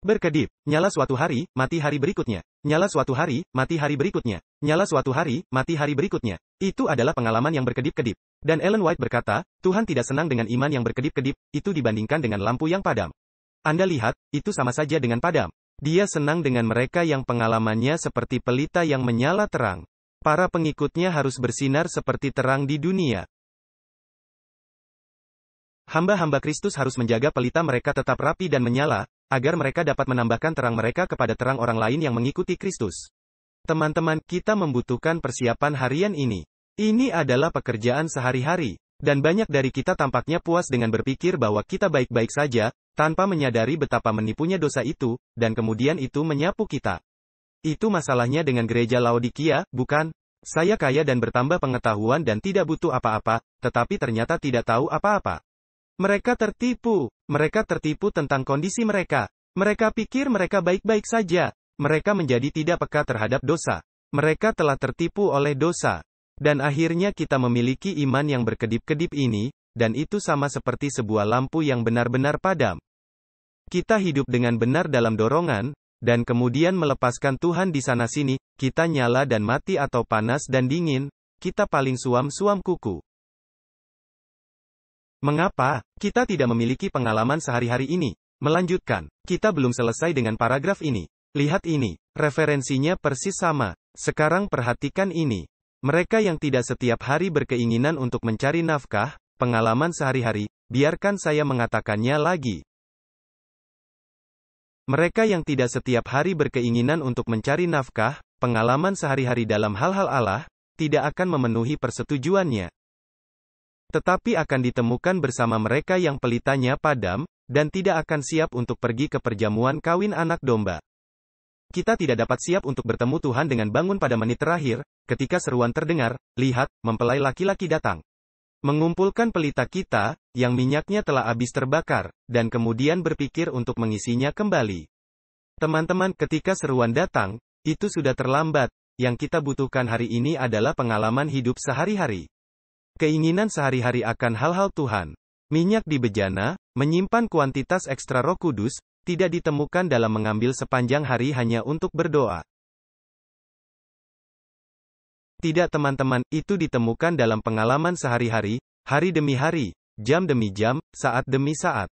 Berkedip, nyala suatu hari, mati hari berikutnya. Nyala suatu hari, mati hari berikutnya. Nyala suatu hari, mati hari berikutnya. Itu adalah pengalaman yang berkedip-kedip. Dan Ellen White berkata, Tuhan tidak senang dengan iman yang berkedip-kedip, itu dibandingkan dengan lampu yang padam. Anda lihat, itu sama saja dengan padam. Dia senang dengan mereka yang pengalamannya seperti pelita yang menyala terang. Para pengikutnya harus bersinar seperti terang di dunia. Hamba-hamba Kristus harus menjaga pelita mereka tetap rapi dan menyala, agar mereka dapat menambahkan terang mereka kepada terang orang lain yang mengikuti Kristus. Teman-teman, kita membutuhkan persiapan harian ini. Ini adalah pekerjaan sehari-hari. Dan banyak dari kita tampaknya puas dengan berpikir bahwa kita baik-baik saja, tanpa menyadari betapa menipunya dosa itu, dan kemudian itu menyapu kita. Itu masalahnya dengan gereja Laodikia, bukan? Saya kaya dan bertambah pengetahuan dan tidak butuh apa-apa, tetapi ternyata tidak tahu apa-apa. Mereka tertipu tentang kondisi mereka. Mereka pikir mereka baik-baik saja. Mereka menjadi tidak peka terhadap dosa. Mereka telah tertipu oleh dosa. Dan akhirnya kita memiliki iman yang berkedip-kedip ini, dan itu sama seperti sebuah lampu yang benar-benar padam. Kita hidup dengan benar dalam dorongan, dan kemudian melepaskan Tuhan di sana-sini, kita nyala dan mati atau panas dan dingin, kita paling suam-suam kuku. Mengapa kita tidak memiliki pengalaman sehari-hari ini? Melanjutkan, kita belum selesai dengan paragraf ini. Lihat ini, referensinya persis sama. Sekarang perhatikan ini. Mereka yang tidak setiap hari berkeinginan untuk mencari nafkah, pengalaman sehari-hari, biarkan saya mengatakannya lagi. Mereka yang tidak setiap hari berkeinginan untuk mencari nafkah, pengalaman sehari-hari dalam hal-hal Allah, tidak akan memenuhi persetujuannya. Tetapi akan ditemukan bersama mereka yang pelitanya padam, dan tidak akan siap untuk pergi ke perjamuan kawin anak domba. Kita tidak dapat siap untuk bertemu Tuhan dengan bangun pada menit terakhir, ketika seruan terdengar, lihat, mempelai laki-laki datang. Mengumpulkan pelita kita, yang minyaknya telah habis terbakar, dan kemudian berpikir untuk mengisinya kembali. Teman-teman, ketika seruan datang, itu sudah terlambat. Yang kita butuhkan hari ini adalah pengalaman hidup sehari-hari. Keinginan sehari-hari akan hal-hal Tuhan. Minyak di bejana, menyimpan kuantitas ekstra Roh Kudus, tidak ditemukan dalam mengambil sepanjang hari hanya untuk berdoa. Tidak teman-teman, itu ditemukan dalam pengalaman sehari-hari, hari demi hari, jam demi jam, saat demi saat.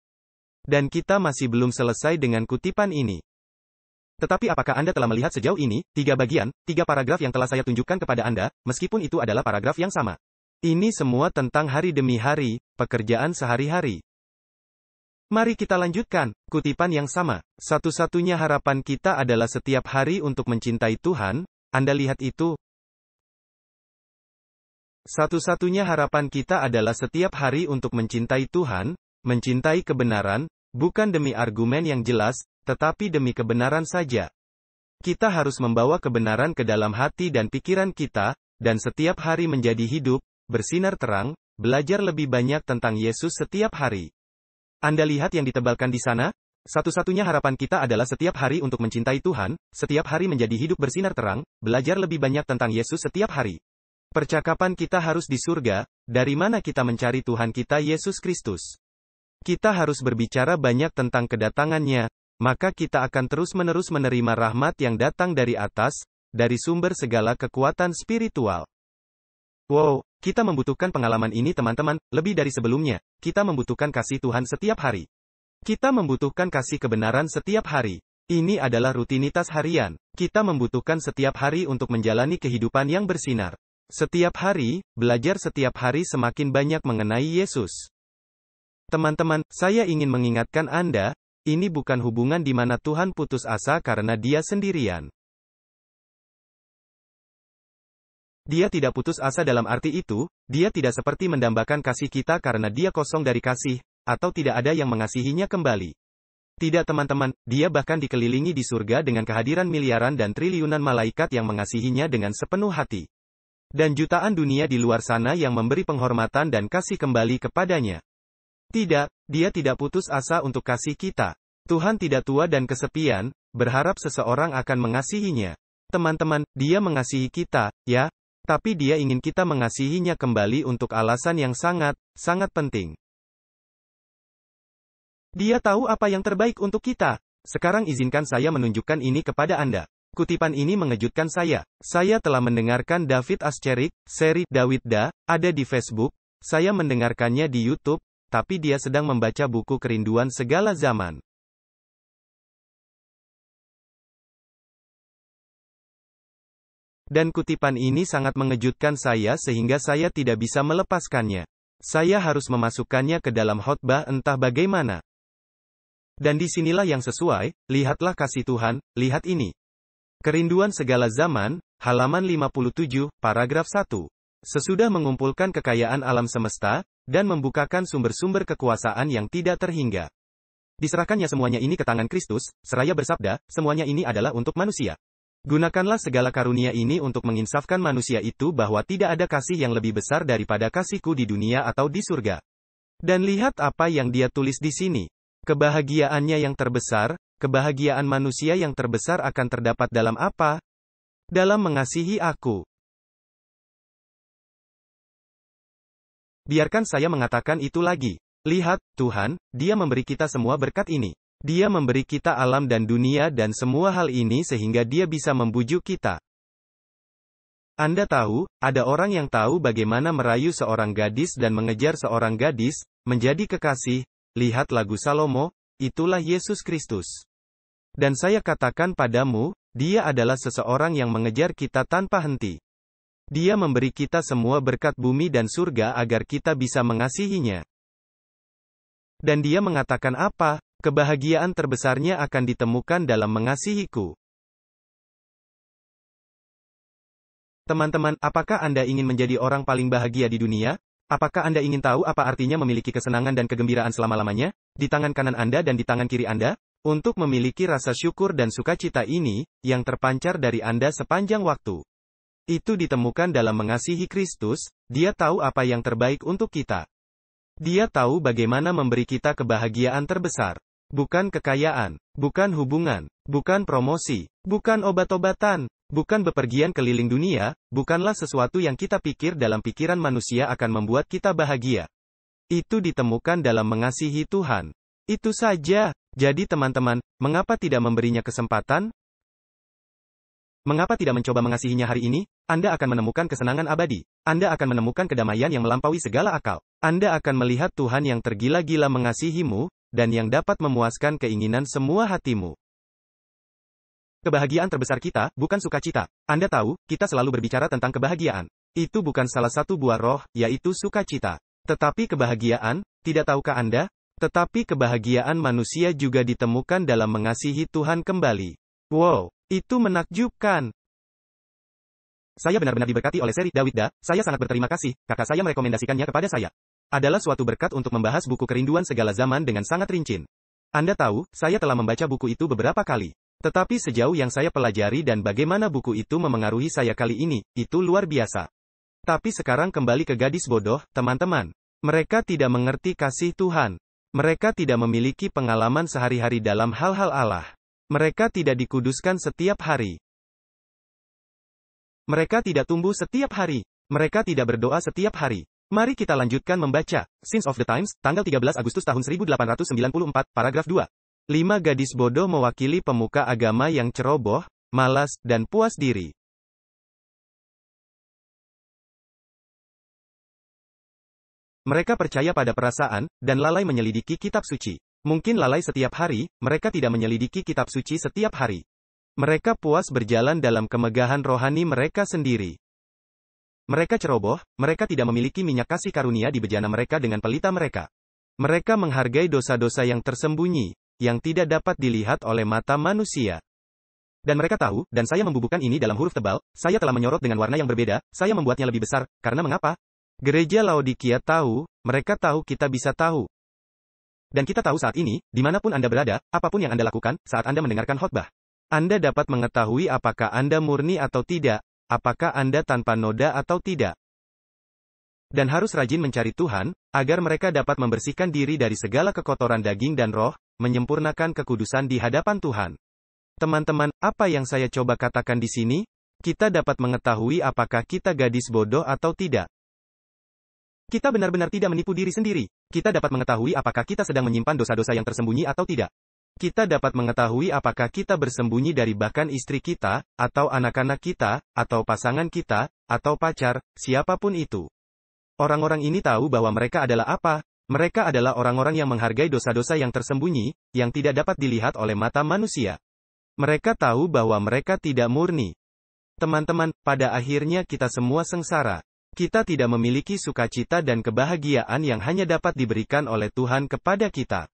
Dan kita masih belum selesai dengan kutipan ini. Tetapi apakah Anda telah melihat sejauh ini, 3 bagian, 3 paragraf yang telah saya tunjukkan kepada Anda, meskipun itu adalah paragraf yang sama. Ini semua tentang hari demi hari, pekerjaan sehari-hari. Mari kita lanjutkan, kutipan yang sama. Satu-satunya harapan kita adalah setiap hari untuk mencintai Tuhan, Anda lihat itu. Satu-satunya harapan kita adalah setiap hari untuk mencintai Tuhan, mencintai kebenaran, bukan demi argumen yang jelas, tetapi demi kebenaran saja. Kita harus membawa kebenaran ke dalam hati dan pikiran kita, dan setiap hari menjadi hidup, bersinar terang, belajar lebih banyak tentang Yesus setiap hari. Anda lihat yang ditebalkan di sana? Satu-satunya harapan kita adalah setiap hari untuk mencintai Tuhan, setiap hari menjadi hidup bersinar terang, belajar lebih banyak tentang Yesus setiap hari. Percakapan kita harus di surga, dari mana kita mencari Tuhan kita Yesus Kristus. Kita harus berbicara banyak tentang kedatangannya, maka kita akan terus-menerus menerima rahmat yang datang dari atas, dari sumber segala kekuatan spiritual. Wow, kita membutuhkan pengalaman ini teman-teman, lebih dari sebelumnya. Kita membutuhkan kasih Tuhan setiap hari. Kita membutuhkan kasih kebenaran setiap hari. Ini adalah rutinitas harian. Kita membutuhkan setiap hari untuk menjalani kehidupan yang bersinar. Setiap hari, belajar setiap hari semakin banyak mengenai Yesus. Teman-teman, saya ingin mengingatkan Anda, ini bukan hubungan di mana Tuhan putus asa karena Dia sendirian. Dia tidak putus asa dalam arti itu, Dia tidak seperti mendambakan kasih kita karena Dia kosong dari kasih, atau tidak ada yang mengasihinya kembali. Tidak teman-teman, Dia bahkan dikelilingi di surga dengan kehadiran miliaran dan triliunan malaikat yang mengasihinya dengan sepenuh hati. Dan jutaan dunia di luar sana yang memberi penghormatan dan kasih kembali kepadanya. Tidak, Dia tidak putus asa untuk kasih kita. Tuhan tidak tua dan kesepian, berharap seseorang akan mengasihinya. Teman-teman, Dia mengasihi kita, ya? Tapi Dia ingin kita mengasihinya kembali untuk alasan yang sangat, sangat penting. Dia tahu apa yang terbaik untuk kita. Sekarang izinkan saya menunjukkan ini kepada Anda. Kutipan ini mengejutkan saya. Saya telah mendengarkan David Asscherick, seri Dawidda, ada di Facebook. Saya mendengarkannya di YouTube, tapi dia sedang membaca buku Kerinduan Segala Zaman. Dan kutipan ini sangat mengejutkan saya sehingga saya tidak bisa melepaskannya. Saya harus memasukkannya ke dalam khotbah entah bagaimana. Dan disinilah yang sesuai, lihatlah kasih Tuhan, lihat ini. Kerinduan Segala Zaman, halaman 57, paragraf 1. Sesudah mengumpulkan kekayaan alam semesta, dan membukakan sumber-sumber kekuasaan yang tidak terhingga. Diserahkannya semuanya ini ke tangan Kristus, seraya bersabda, semuanya ini adalah untuk manusia. Gunakanlah segala karunia ini untuk menginsafkan manusia itu bahwa tidak ada kasih yang lebih besar daripada kasihku di dunia atau di surga. Dan lihat apa yang dia tulis di sini. Kebahagiaannya yang terbesar, kebahagiaan manusia yang terbesar akan terdapat dalam apa? Dalam mengasihi aku. Biarkan saya mengatakan itu lagi. Lihat, Tuhan, Dia memberi kita semua berkat ini. Dia memberi kita alam dan dunia dan semua hal ini sehingga Dia bisa membujuk kita. Anda tahu, ada orang yang tahu bagaimana merayu seorang gadis dan mengejar seorang gadis, menjadi kekasih. Lihat lagu Salomo, itulah Yesus Kristus. Dan saya katakan padamu, Dia adalah seseorang yang mengejar kita tanpa henti. Dia memberi kita semua berkat bumi dan surga agar kita bisa mengasihinya. Dan Dia mengatakan apa? Kebahagiaan terbesarnya akan ditemukan dalam mengasihiku. Teman-teman, apakah Anda ingin menjadi orang paling bahagia di dunia? Apakah Anda ingin tahu apa artinya memiliki kesenangan dan kegembiraan selama-lamanya? Di tangan kanan Anda dan di tangan kiri Anda? Untuk memiliki rasa syukur dan sukacita ini, yang terpancar dari Anda sepanjang waktu. Itu ditemukan dalam mengasihi Kristus, Dia tahu apa yang terbaik untuk kita. Dia tahu bagaimana memberi kita kebahagiaan terbesar. Bukan kekayaan, bukan hubungan, bukan promosi, bukan obat-obatan, bukan bepergian keliling dunia, bukanlah sesuatu yang kita pikir dalam pikiran manusia akan membuat kita bahagia. Itu ditemukan dalam mengasihi Tuhan. Itu saja. Jadi teman-teman, mengapa tidak memberinya kesempatan? Mengapa tidak mencoba mengasihinya hari ini? Anda akan menemukan kesenangan abadi. Anda akan menemukan kedamaian yang melampaui segala akal. Anda akan melihat Tuhan yang tergila-gila mengasihimu, dan yang dapat memuaskan keinginan semua hatimu. Kebahagiaan terbesar kita, bukan sukacita. Anda tahu, kita selalu berbicara tentang kebahagiaan. Itu bukan salah satu buah roh, yaitu sukacita. Tetapi kebahagiaan, tidak tahukah Anda? Tetapi kebahagiaan manusia juga ditemukan dalam mengasihi Tuhan kembali. Wow, itu menakjubkan. Saya benar-benar diberkati oleh seri Dawidda, saya sangat berterima kasih, kakak saya merekomendasikannya kepada saya. Adalah suatu berkat untuk membahas buku Kerinduan Segala Zaman dengan sangat rinci. Anda tahu, saya telah membaca buku itu beberapa kali. Tetapi sejauh yang saya pelajari dan bagaimana buku itu memengaruhi saya kali ini, itu luar biasa. Tapi sekarang kembali ke gadis bodoh, teman-teman. Mereka tidak mengerti kasih Tuhan. Mereka tidak memiliki pengalaman sehari-hari dalam hal-hal Allah. Mereka tidak dikuduskan setiap hari. Mereka tidak tumbuh setiap hari. Mereka tidak berdoa setiap hari. Mari kita lanjutkan membaca. Signs of the Times, tanggal 13 Agustus tahun 1894, paragraf 2. 5 gadis bodoh mewakili pemuka agama yang ceroboh, malas, dan puas diri. Mereka percaya pada perasaan, dan lalai menyelidiki kitab suci. Mungkin lalai setiap hari, mereka tidak menyelidiki kitab suci setiap hari. Mereka puas berjalan dalam kemegahan rohani mereka sendiri. Mereka ceroboh, mereka tidak memiliki minyak kasih karunia di bejana mereka dengan pelita mereka. Mereka menghargai dosa-dosa yang tersembunyi, yang tidak dapat dilihat oleh mata manusia. Dan mereka tahu, dan saya membubuhkan ini dalam huruf tebal, saya telah menyorot dengan warna yang berbeda, saya membuatnya lebih besar, karena mengapa? Gereja Laodikia tahu, mereka tahu kita bisa tahu. Dan kita tahu saat ini, dimanapun Anda berada, apapun yang Anda lakukan, saat Anda mendengarkan khotbah. Anda dapat mengetahui apakah Anda murni atau tidak, apakah Anda tanpa noda atau tidak. Dan harus rajin mencari Tuhan, agar mereka dapat membersihkan diri dari segala kekotoran daging dan roh, menyempurnakan kekudusan di hadapan Tuhan. Teman-teman, apa yang saya coba katakan di sini? Kita dapat mengetahui apakah kita gadis bodoh atau tidak. Kita benar-benar tidak menipu diri sendiri. Kita dapat mengetahui apakah kita sedang menyimpan dosa-dosa yang tersembunyi atau tidak. Kita dapat mengetahui apakah kita bersembunyi dari bahkan istri kita, atau anak-anak kita, atau pasangan kita, atau pacar, siapapun itu. Orang-orang ini tahu bahwa mereka adalah apa? Mereka adalah orang-orang yang menghargai dosa-dosa yang tersembunyi, yang tidak dapat dilihat oleh mata manusia. Mereka tahu bahwa mereka tidak murni. Teman-teman, pada akhirnya kita semua sengsara. Kita tidak memiliki sukacita dan kebahagiaan yang hanya dapat diberikan oleh Tuhan kepada kita.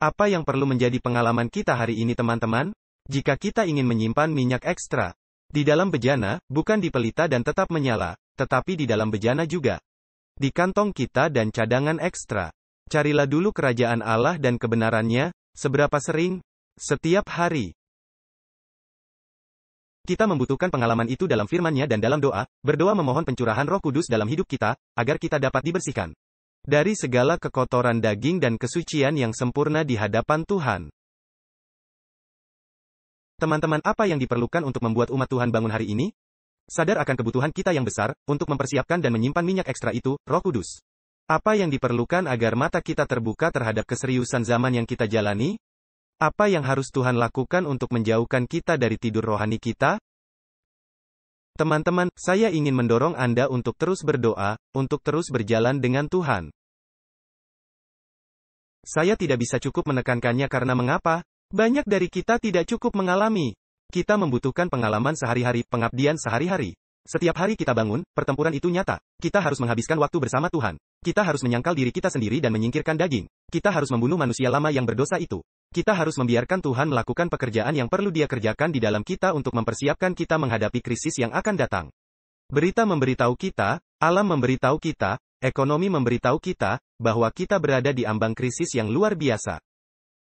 Apa yang perlu menjadi pengalaman kita hari ini teman-teman? Jika kita ingin menyimpan minyak ekstra di dalam bejana, bukan di pelita dan tetap menyala, tetapi di dalam bejana juga. Di kantong kita dan cadangan ekstra. Carilah dulu kerajaan Allah dan kebenarannya, seberapa sering? Setiap hari. Kita membutuhkan pengalaman itu dalam firman-Nya dan dalam doa, berdoa memohon pencurahan Roh Kudus dalam hidup kita, agar kita dapat dibersihkan dari segala kekotoran daging dan kesucian yang sempurna di hadapan Tuhan. Teman-teman, apa yang diperlukan untuk membuat umat Tuhan bangun hari ini? Sadar akan kebutuhan kita yang besar, untuk mempersiapkan dan menyimpan minyak ekstra itu, Roh Kudus. Apa yang diperlukan agar mata kita terbuka terhadap keseriusan zaman yang kita jalani? Apa yang harus Tuhan lakukan untuk menjauhkan kita dari tidur rohani kita? Teman-teman, saya ingin mendorong Anda untuk terus berdoa, untuk terus berjalan dengan Tuhan. Saya tidak bisa cukup menekankannya karena mengapa? Banyak dari kita tidak cukup mengalami. Kita membutuhkan pengalaman sehari-hari, pengabdian sehari-hari. Setiap hari kita bangun, pertempuran itu nyata. Kita harus menghabiskan waktu bersama Tuhan. Kita harus menyangkal diri kita sendiri dan menyingkirkan daging. Kita harus membunuh manusia lama yang berdosa itu. Kita harus membiarkan Tuhan melakukan pekerjaan yang perlu Dia kerjakan di dalam kita untuk mempersiapkan kita menghadapi krisis yang akan datang. Berita memberitahu kita, alam memberitahu kita, ekonomi memberitahu kita, bahwa kita berada di ambang krisis yang luar biasa.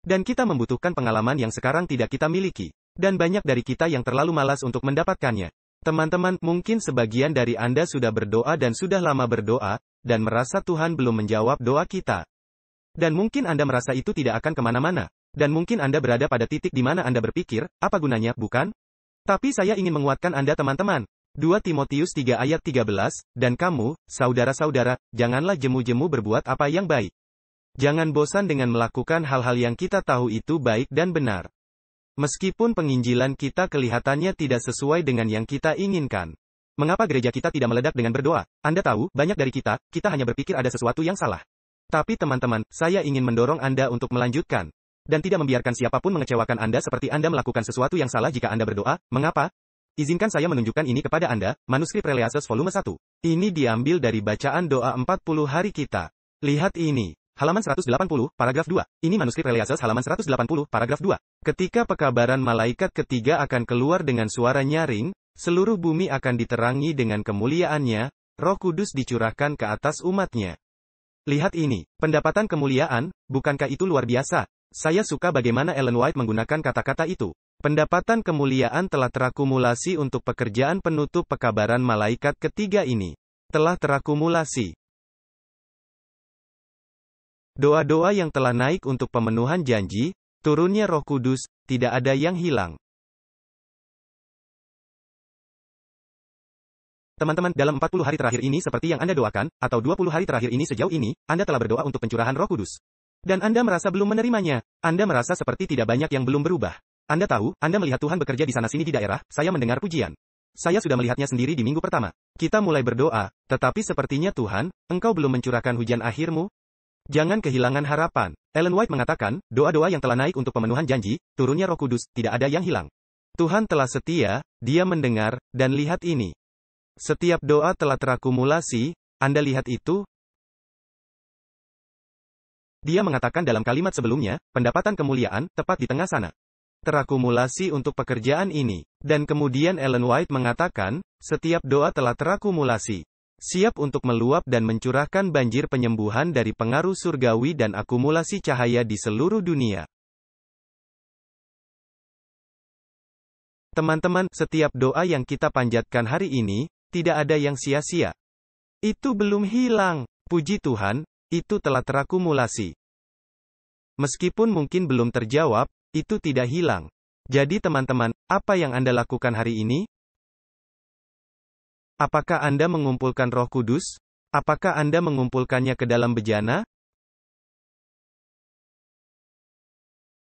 Dan kita membutuhkan pengalaman yang sekarang tidak kita miliki. Dan banyak dari kita yang terlalu malas untuk mendapatkannya. Teman-teman, mungkin sebagian dari Anda sudah berdoa dan sudah lama berdoa, dan merasa Tuhan belum menjawab doa kita. Dan mungkin Anda merasa itu tidak akan kemana-mana. Dan mungkin Anda berada pada titik di mana Anda berpikir, apa gunanya, bukan? Tapi saya ingin menguatkan Anda teman-teman. 2 Timotius 3 ayat 13, dan kamu, saudara-saudara, janganlah jemu-jemu berbuat apa yang baik. Jangan bosan dengan melakukan hal-hal yang kita tahu itu baik dan benar. Meskipun penginjilan kita kelihatannya tidak sesuai dengan yang kita inginkan. Mengapa gereja kita tidak meledak dengan berdoa? Anda tahu, banyak dari kita hanya berpikir ada sesuatu yang salah. Tapi teman-teman, saya ingin mendorong Anda untuk melanjutkan. Dan tidak membiarkan siapapun mengecewakan Anda seperti Anda melakukan sesuatu yang salah jika Anda berdoa. Mengapa? Izinkan saya menunjukkan ini kepada Anda, manuskrip Releases volume 1. Ini diambil dari bacaan doa 40 hari kita. Lihat ini. Halaman 180, paragraf 2. Ini manuskrip Releases halaman 180, paragraf 2. Ketika pekabaran malaikat ketiga akan keluar dengan suara nyaring, seluruh bumi akan diterangi dengan kemuliaannya, Roh Kudus dicurahkan ke atas umatnya. Lihat ini. Pendapatan kemuliaan, bukankah itu luar biasa? Saya suka bagaimana Ellen White menggunakan kata-kata itu. Pendapatan kemuliaan telah terakumulasi untuk pekerjaan penutup pekabaran malaikat ketiga ini. Telah terakumulasi. Doa-doa yang telah naik untuk pemenuhan janji, turunnya Roh Kudus, tidak ada yang hilang. Teman-teman, dalam 40 hari terakhir ini seperti yang Anda doakan, atau 20 hari terakhir ini sejauh ini, Anda telah berdoa untuk pencurahan Roh Kudus. Dan Anda merasa belum menerimanya. Anda merasa seperti tidak banyak yang belum berubah. Anda tahu, Anda melihat Tuhan bekerja di sana-sini di daerah, saya mendengar pujian. Saya sudah melihatnya sendiri di minggu pertama. Kita mulai berdoa, tetapi sepertinya Tuhan, Engkau belum mencurahkan hujan akhir-Mu. Jangan kehilangan harapan. Ellen White mengatakan, doa-doa yang telah naik untuk pemenuhan janji, turunnya Roh Kudus, tidak ada yang hilang. Tuhan telah setia, Dia mendengar, dan lihat ini. Setiap doa telah terakumulasi, Anda lihat itu? Dia mengatakan dalam kalimat sebelumnya, pendapatan kemuliaan, tepat di tengah sana. Terakumulasi untuk pekerjaan ini. Dan kemudian Ellen White mengatakan, setiap doa telah terakumulasi. Siap untuk meluap dan mencurahkan banjir penyembuhan dari pengaruh surgawi dan akumulasi cahaya di seluruh dunia. Teman-teman, setiap doa yang kita panjatkan hari ini, tidak ada yang sia-sia. Itu belum hilang. Puji Tuhan, itu telah terakumulasi. Meskipun mungkin belum terjawab, itu tidak hilang. Jadi teman-teman, apa yang Anda lakukan hari ini? Apakah Anda mengumpulkan Roh Kudus? Apakah Anda mengumpulkannya ke dalam bejana?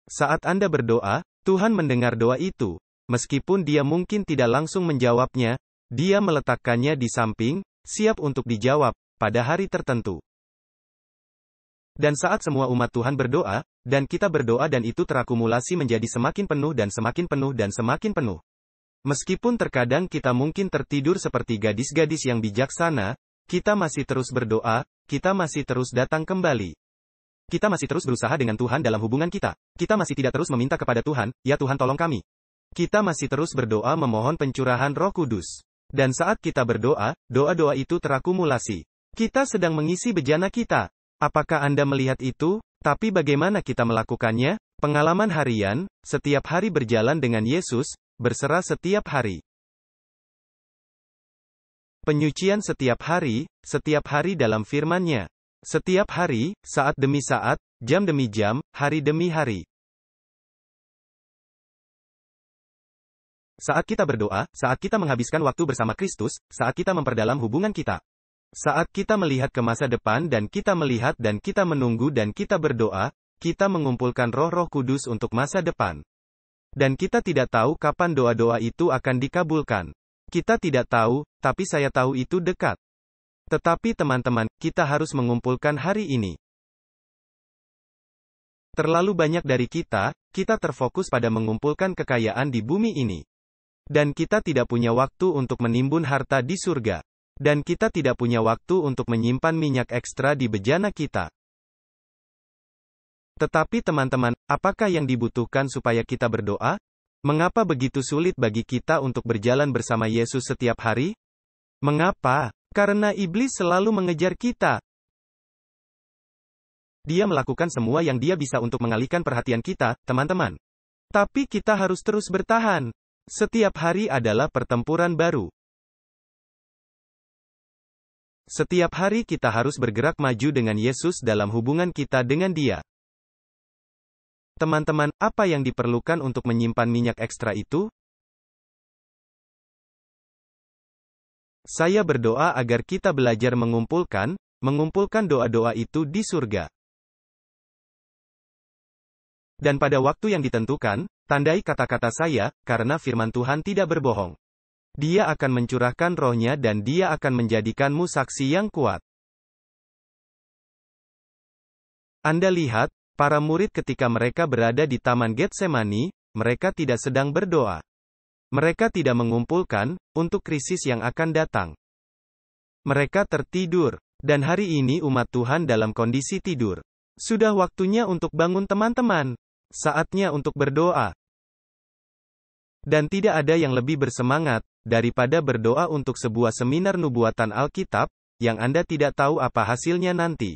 Saat Anda berdoa, Tuhan mendengar doa itu. Meskipun Dia mungkin tidak langsung menjawabnya, Dia meletakkannya di samping, siap untuk dijawab, pada hari tertentu. Dan saat semua umat Tuhan berdoa, dan kita berdoa dan itu terakumulasi menjadi semakin penuh dan semakin penuh dan semakin penuh. Meskipun terkadang kita mungkin tertidur seperti gadis-gadis yang bijaksana, kita masih terus berdoa, kita masih terus datang kembali. Kita masih terus berusaha dengan Tuhan dalam hubungan kita. Kita masih tidak terus meminta kepada Tuhan, ya Tuhan tolong kami. Kita masih terus berdoa memohon pencurahan Roh Kudus. Dan saat kita berdoa, doa-doa itu terakumulasi. Kita sedang mengisi bejana kita. Apakah Anda melihat itu? Tapi bagaimana kita melakukannya? Pengalaman harian, setiap hari berjalan dengan Yesus, berserah setiap hari. Penyucian setiap hari dalam firman-Nya. Setiap hari, saat demi saat, jam demi jam, hari demi hari. Saat kita berdoa, saat kita menghabiskan waktu bersama Kristus, saat kita memperdalam hubungan kita. Saat kita melihat ke masa depan dan kita melihat dan kita menunggu dan kita berdoa, kita mengumpulkan Roh Kudus untuk masa depan. Dan kita tidak tahu kapan doa-doa itu akan dikabulkan. Kita tidak tahu, tapi saya tahu itu dekat. Tetapi teman-teman, kita harus mengumpulkan hari ini. Terlalu banyak dari kita terfokus pada mengumpulkan kekayaan di bumi ini. Dan kita tidak punya waktu untuk menimbun harta di surga. Dan kita tidak punya waktu untuk menyimpan minyak ekstra di bejana kita. Tetapi teman-teman, apakah yang dibutuhkan supaya kita berdoa? Mengapa begitu sulit bagi kita untuk berjalan bersama Yesus setiap hari? Mengapa? Karena iblis selalu mengejar kita. Dia melakukan semua yang dia bisa untuk mengalihkan perhatian kita, teman-teman. Tapi kita harus terus bertahan. Setiap hari adalah pertempuran baru. Setiap hari kita harus bergerak maju dengan Yesus dalam hubungan kita dengan Dia. Teman-teman, apa yang diperlukan untuk menyimpan minyak ekstra itu? Saya berdoa agar kita belajar mengumpulkan doa-doa itu di surga. Dan pada waktu yang ditentukan, tandai kata-kata saya, karena firman Tuhan tidak berbohong. Dia akan mencurahkan Roh-Nya dan Dia akan menjadikanmu saksi yang kuat. Anda lihat, para murid ketika mereka berada di Taman Getsemani, mereka tidak sedang berdoa. Mereka tidak mengumpulkan, untuk krisis yang akan datang. Mereka tertidur. Dan hari ini umat Tuhan dalam kondisi tidur. Sudah waktunya untuk bangun teman-teman. Saatnya untuk berdoa. Dan tidak ada yang lebih bersemangat, daripada berdoa untuk sebuah seminar nubuatan Alkitab, yang Anda tidak tahu apa hasilnya nanti.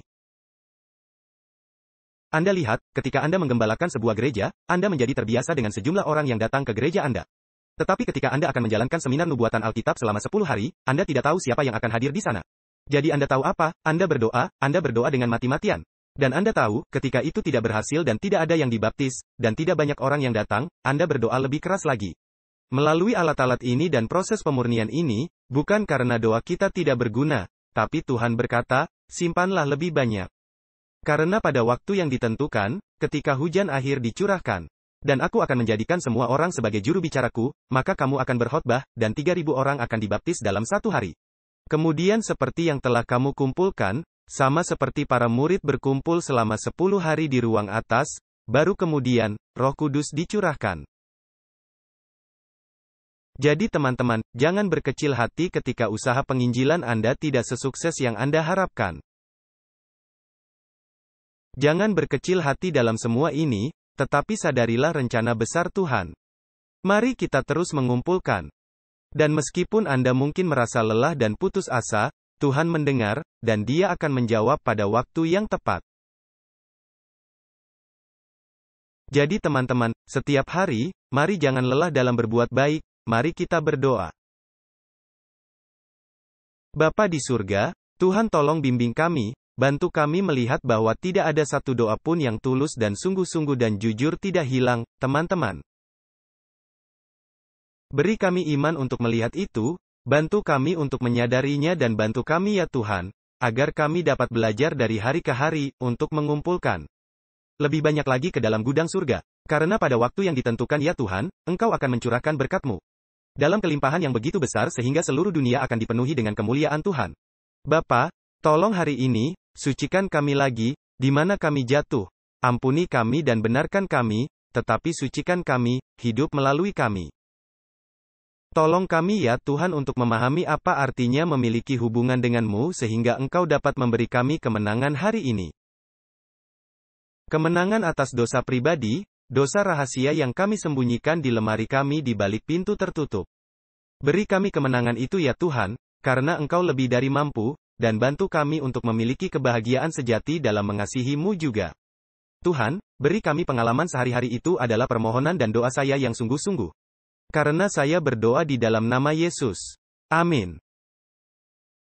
Anda lihat, ketika Anda menggembalakan sebuah gereja, Anda menjadi terbiasa dengan sejumlah orang yang datang ke gereja Anda. Tetapi ketika Anda akan menjalankan seminar nubuatan Alkitab selama 10 hari, Anda tidak tahu siapa yang akan hadir di sana. Jadi Anda tahu apa? Anda berdoa dengan mati-matian. Dan Anda tahu, ketika itu tidak berhasil dan tidak ada yang dibaptis, dan tidak banyak orang yang datang, Anda berdoa lebih keras lagi. Melalui alat-alat ini dan proses pemurnian ini, bukan karena doa kita tidak berguna, tapi Tuhan berkata, simpanlah lebih banyak. Karena pada waktu yang ditentukan, ketika hujan akhir dicurahkan, dan aku akan menjadikan semua orang sebagai juru bicaraku, maka kamu akan berkhotbah, dan 3.000 orang akan dibaptis dalam 1 hari. Kemudian seperti yang telah kamu kumpulkan, sama seperti para murid berkumpul selama 10 hari di ruang atas, baru kemudian, Roh Kudus dicurahkan. Jadi teman-teman, jangan berkecil hati ketika usaha penginjilan Anda tidak sesukses yang Anda harapkan. Jangan berkecil hati dalam semua ini, tetapi sadarilah rencana besar Tuhan. Mari kita terus mengumpulkan. Dan meskipun Anda mungkin merasa lelah dan putus asa, Tuhan mendengar, dan Dia akan menjawab pada waktu yang tepat. Jadi teman-teman, setiap hari, mari jangan lelah dalam berbuat baik, mari kita berdoa. Bapa di surga, Tuhan tolong bimbing kami, bantu kami melihat bahwa tidak ada satu doa pun yang tulus dan sungguh-sungguh dan jujur tidak hilang, teman-teman. Beri kami iman untuk melihat itu, bantu kami untuk menyadarinya dan bantu kami ya Tuhan, agar kami dapat belajar dari hari ke hari, untuk mengumpulkan lebih banyak lagi ke dalam gudang surga. Karena pada waktu yang ditentukan ya Tuhan, Engkau akan mencurahkan berkat-Mu dalam kelimpahan yang begitu besar sehingga seluruh dunia akan dipenuhi dengan kemuliaan Tuhan. Bapa, tolong hari ini, sucikan kami lagi, di mana kami jatuh. Ampuni kami dan benarkan kami, tetapi sucikan kami, hidup melalui kami. Tolong kami ya Tuhan untuk memahami apa artinya memiliki hubungan denganmu sehingga Engkau dapat memberi kami kemenangan hari ini. Kemenangan atas dosa pribadi, dosa rahasia yang kami sembunyikan di lemari kami di balik pintu tertutup. Beri kami kemenangan itu ya Tuhan, karena Engkau lebih dari mampu, dan bantu kami untuk memiliki kebahagiaan sejati dalam mengasihi-Mu juga. Tuhan, beri kami pengalaman sehari-hari itu adalah permohonan dan doa saya yang sungguh-sungguh. Karena saya berdoa di dalam nama Yesus. Amin.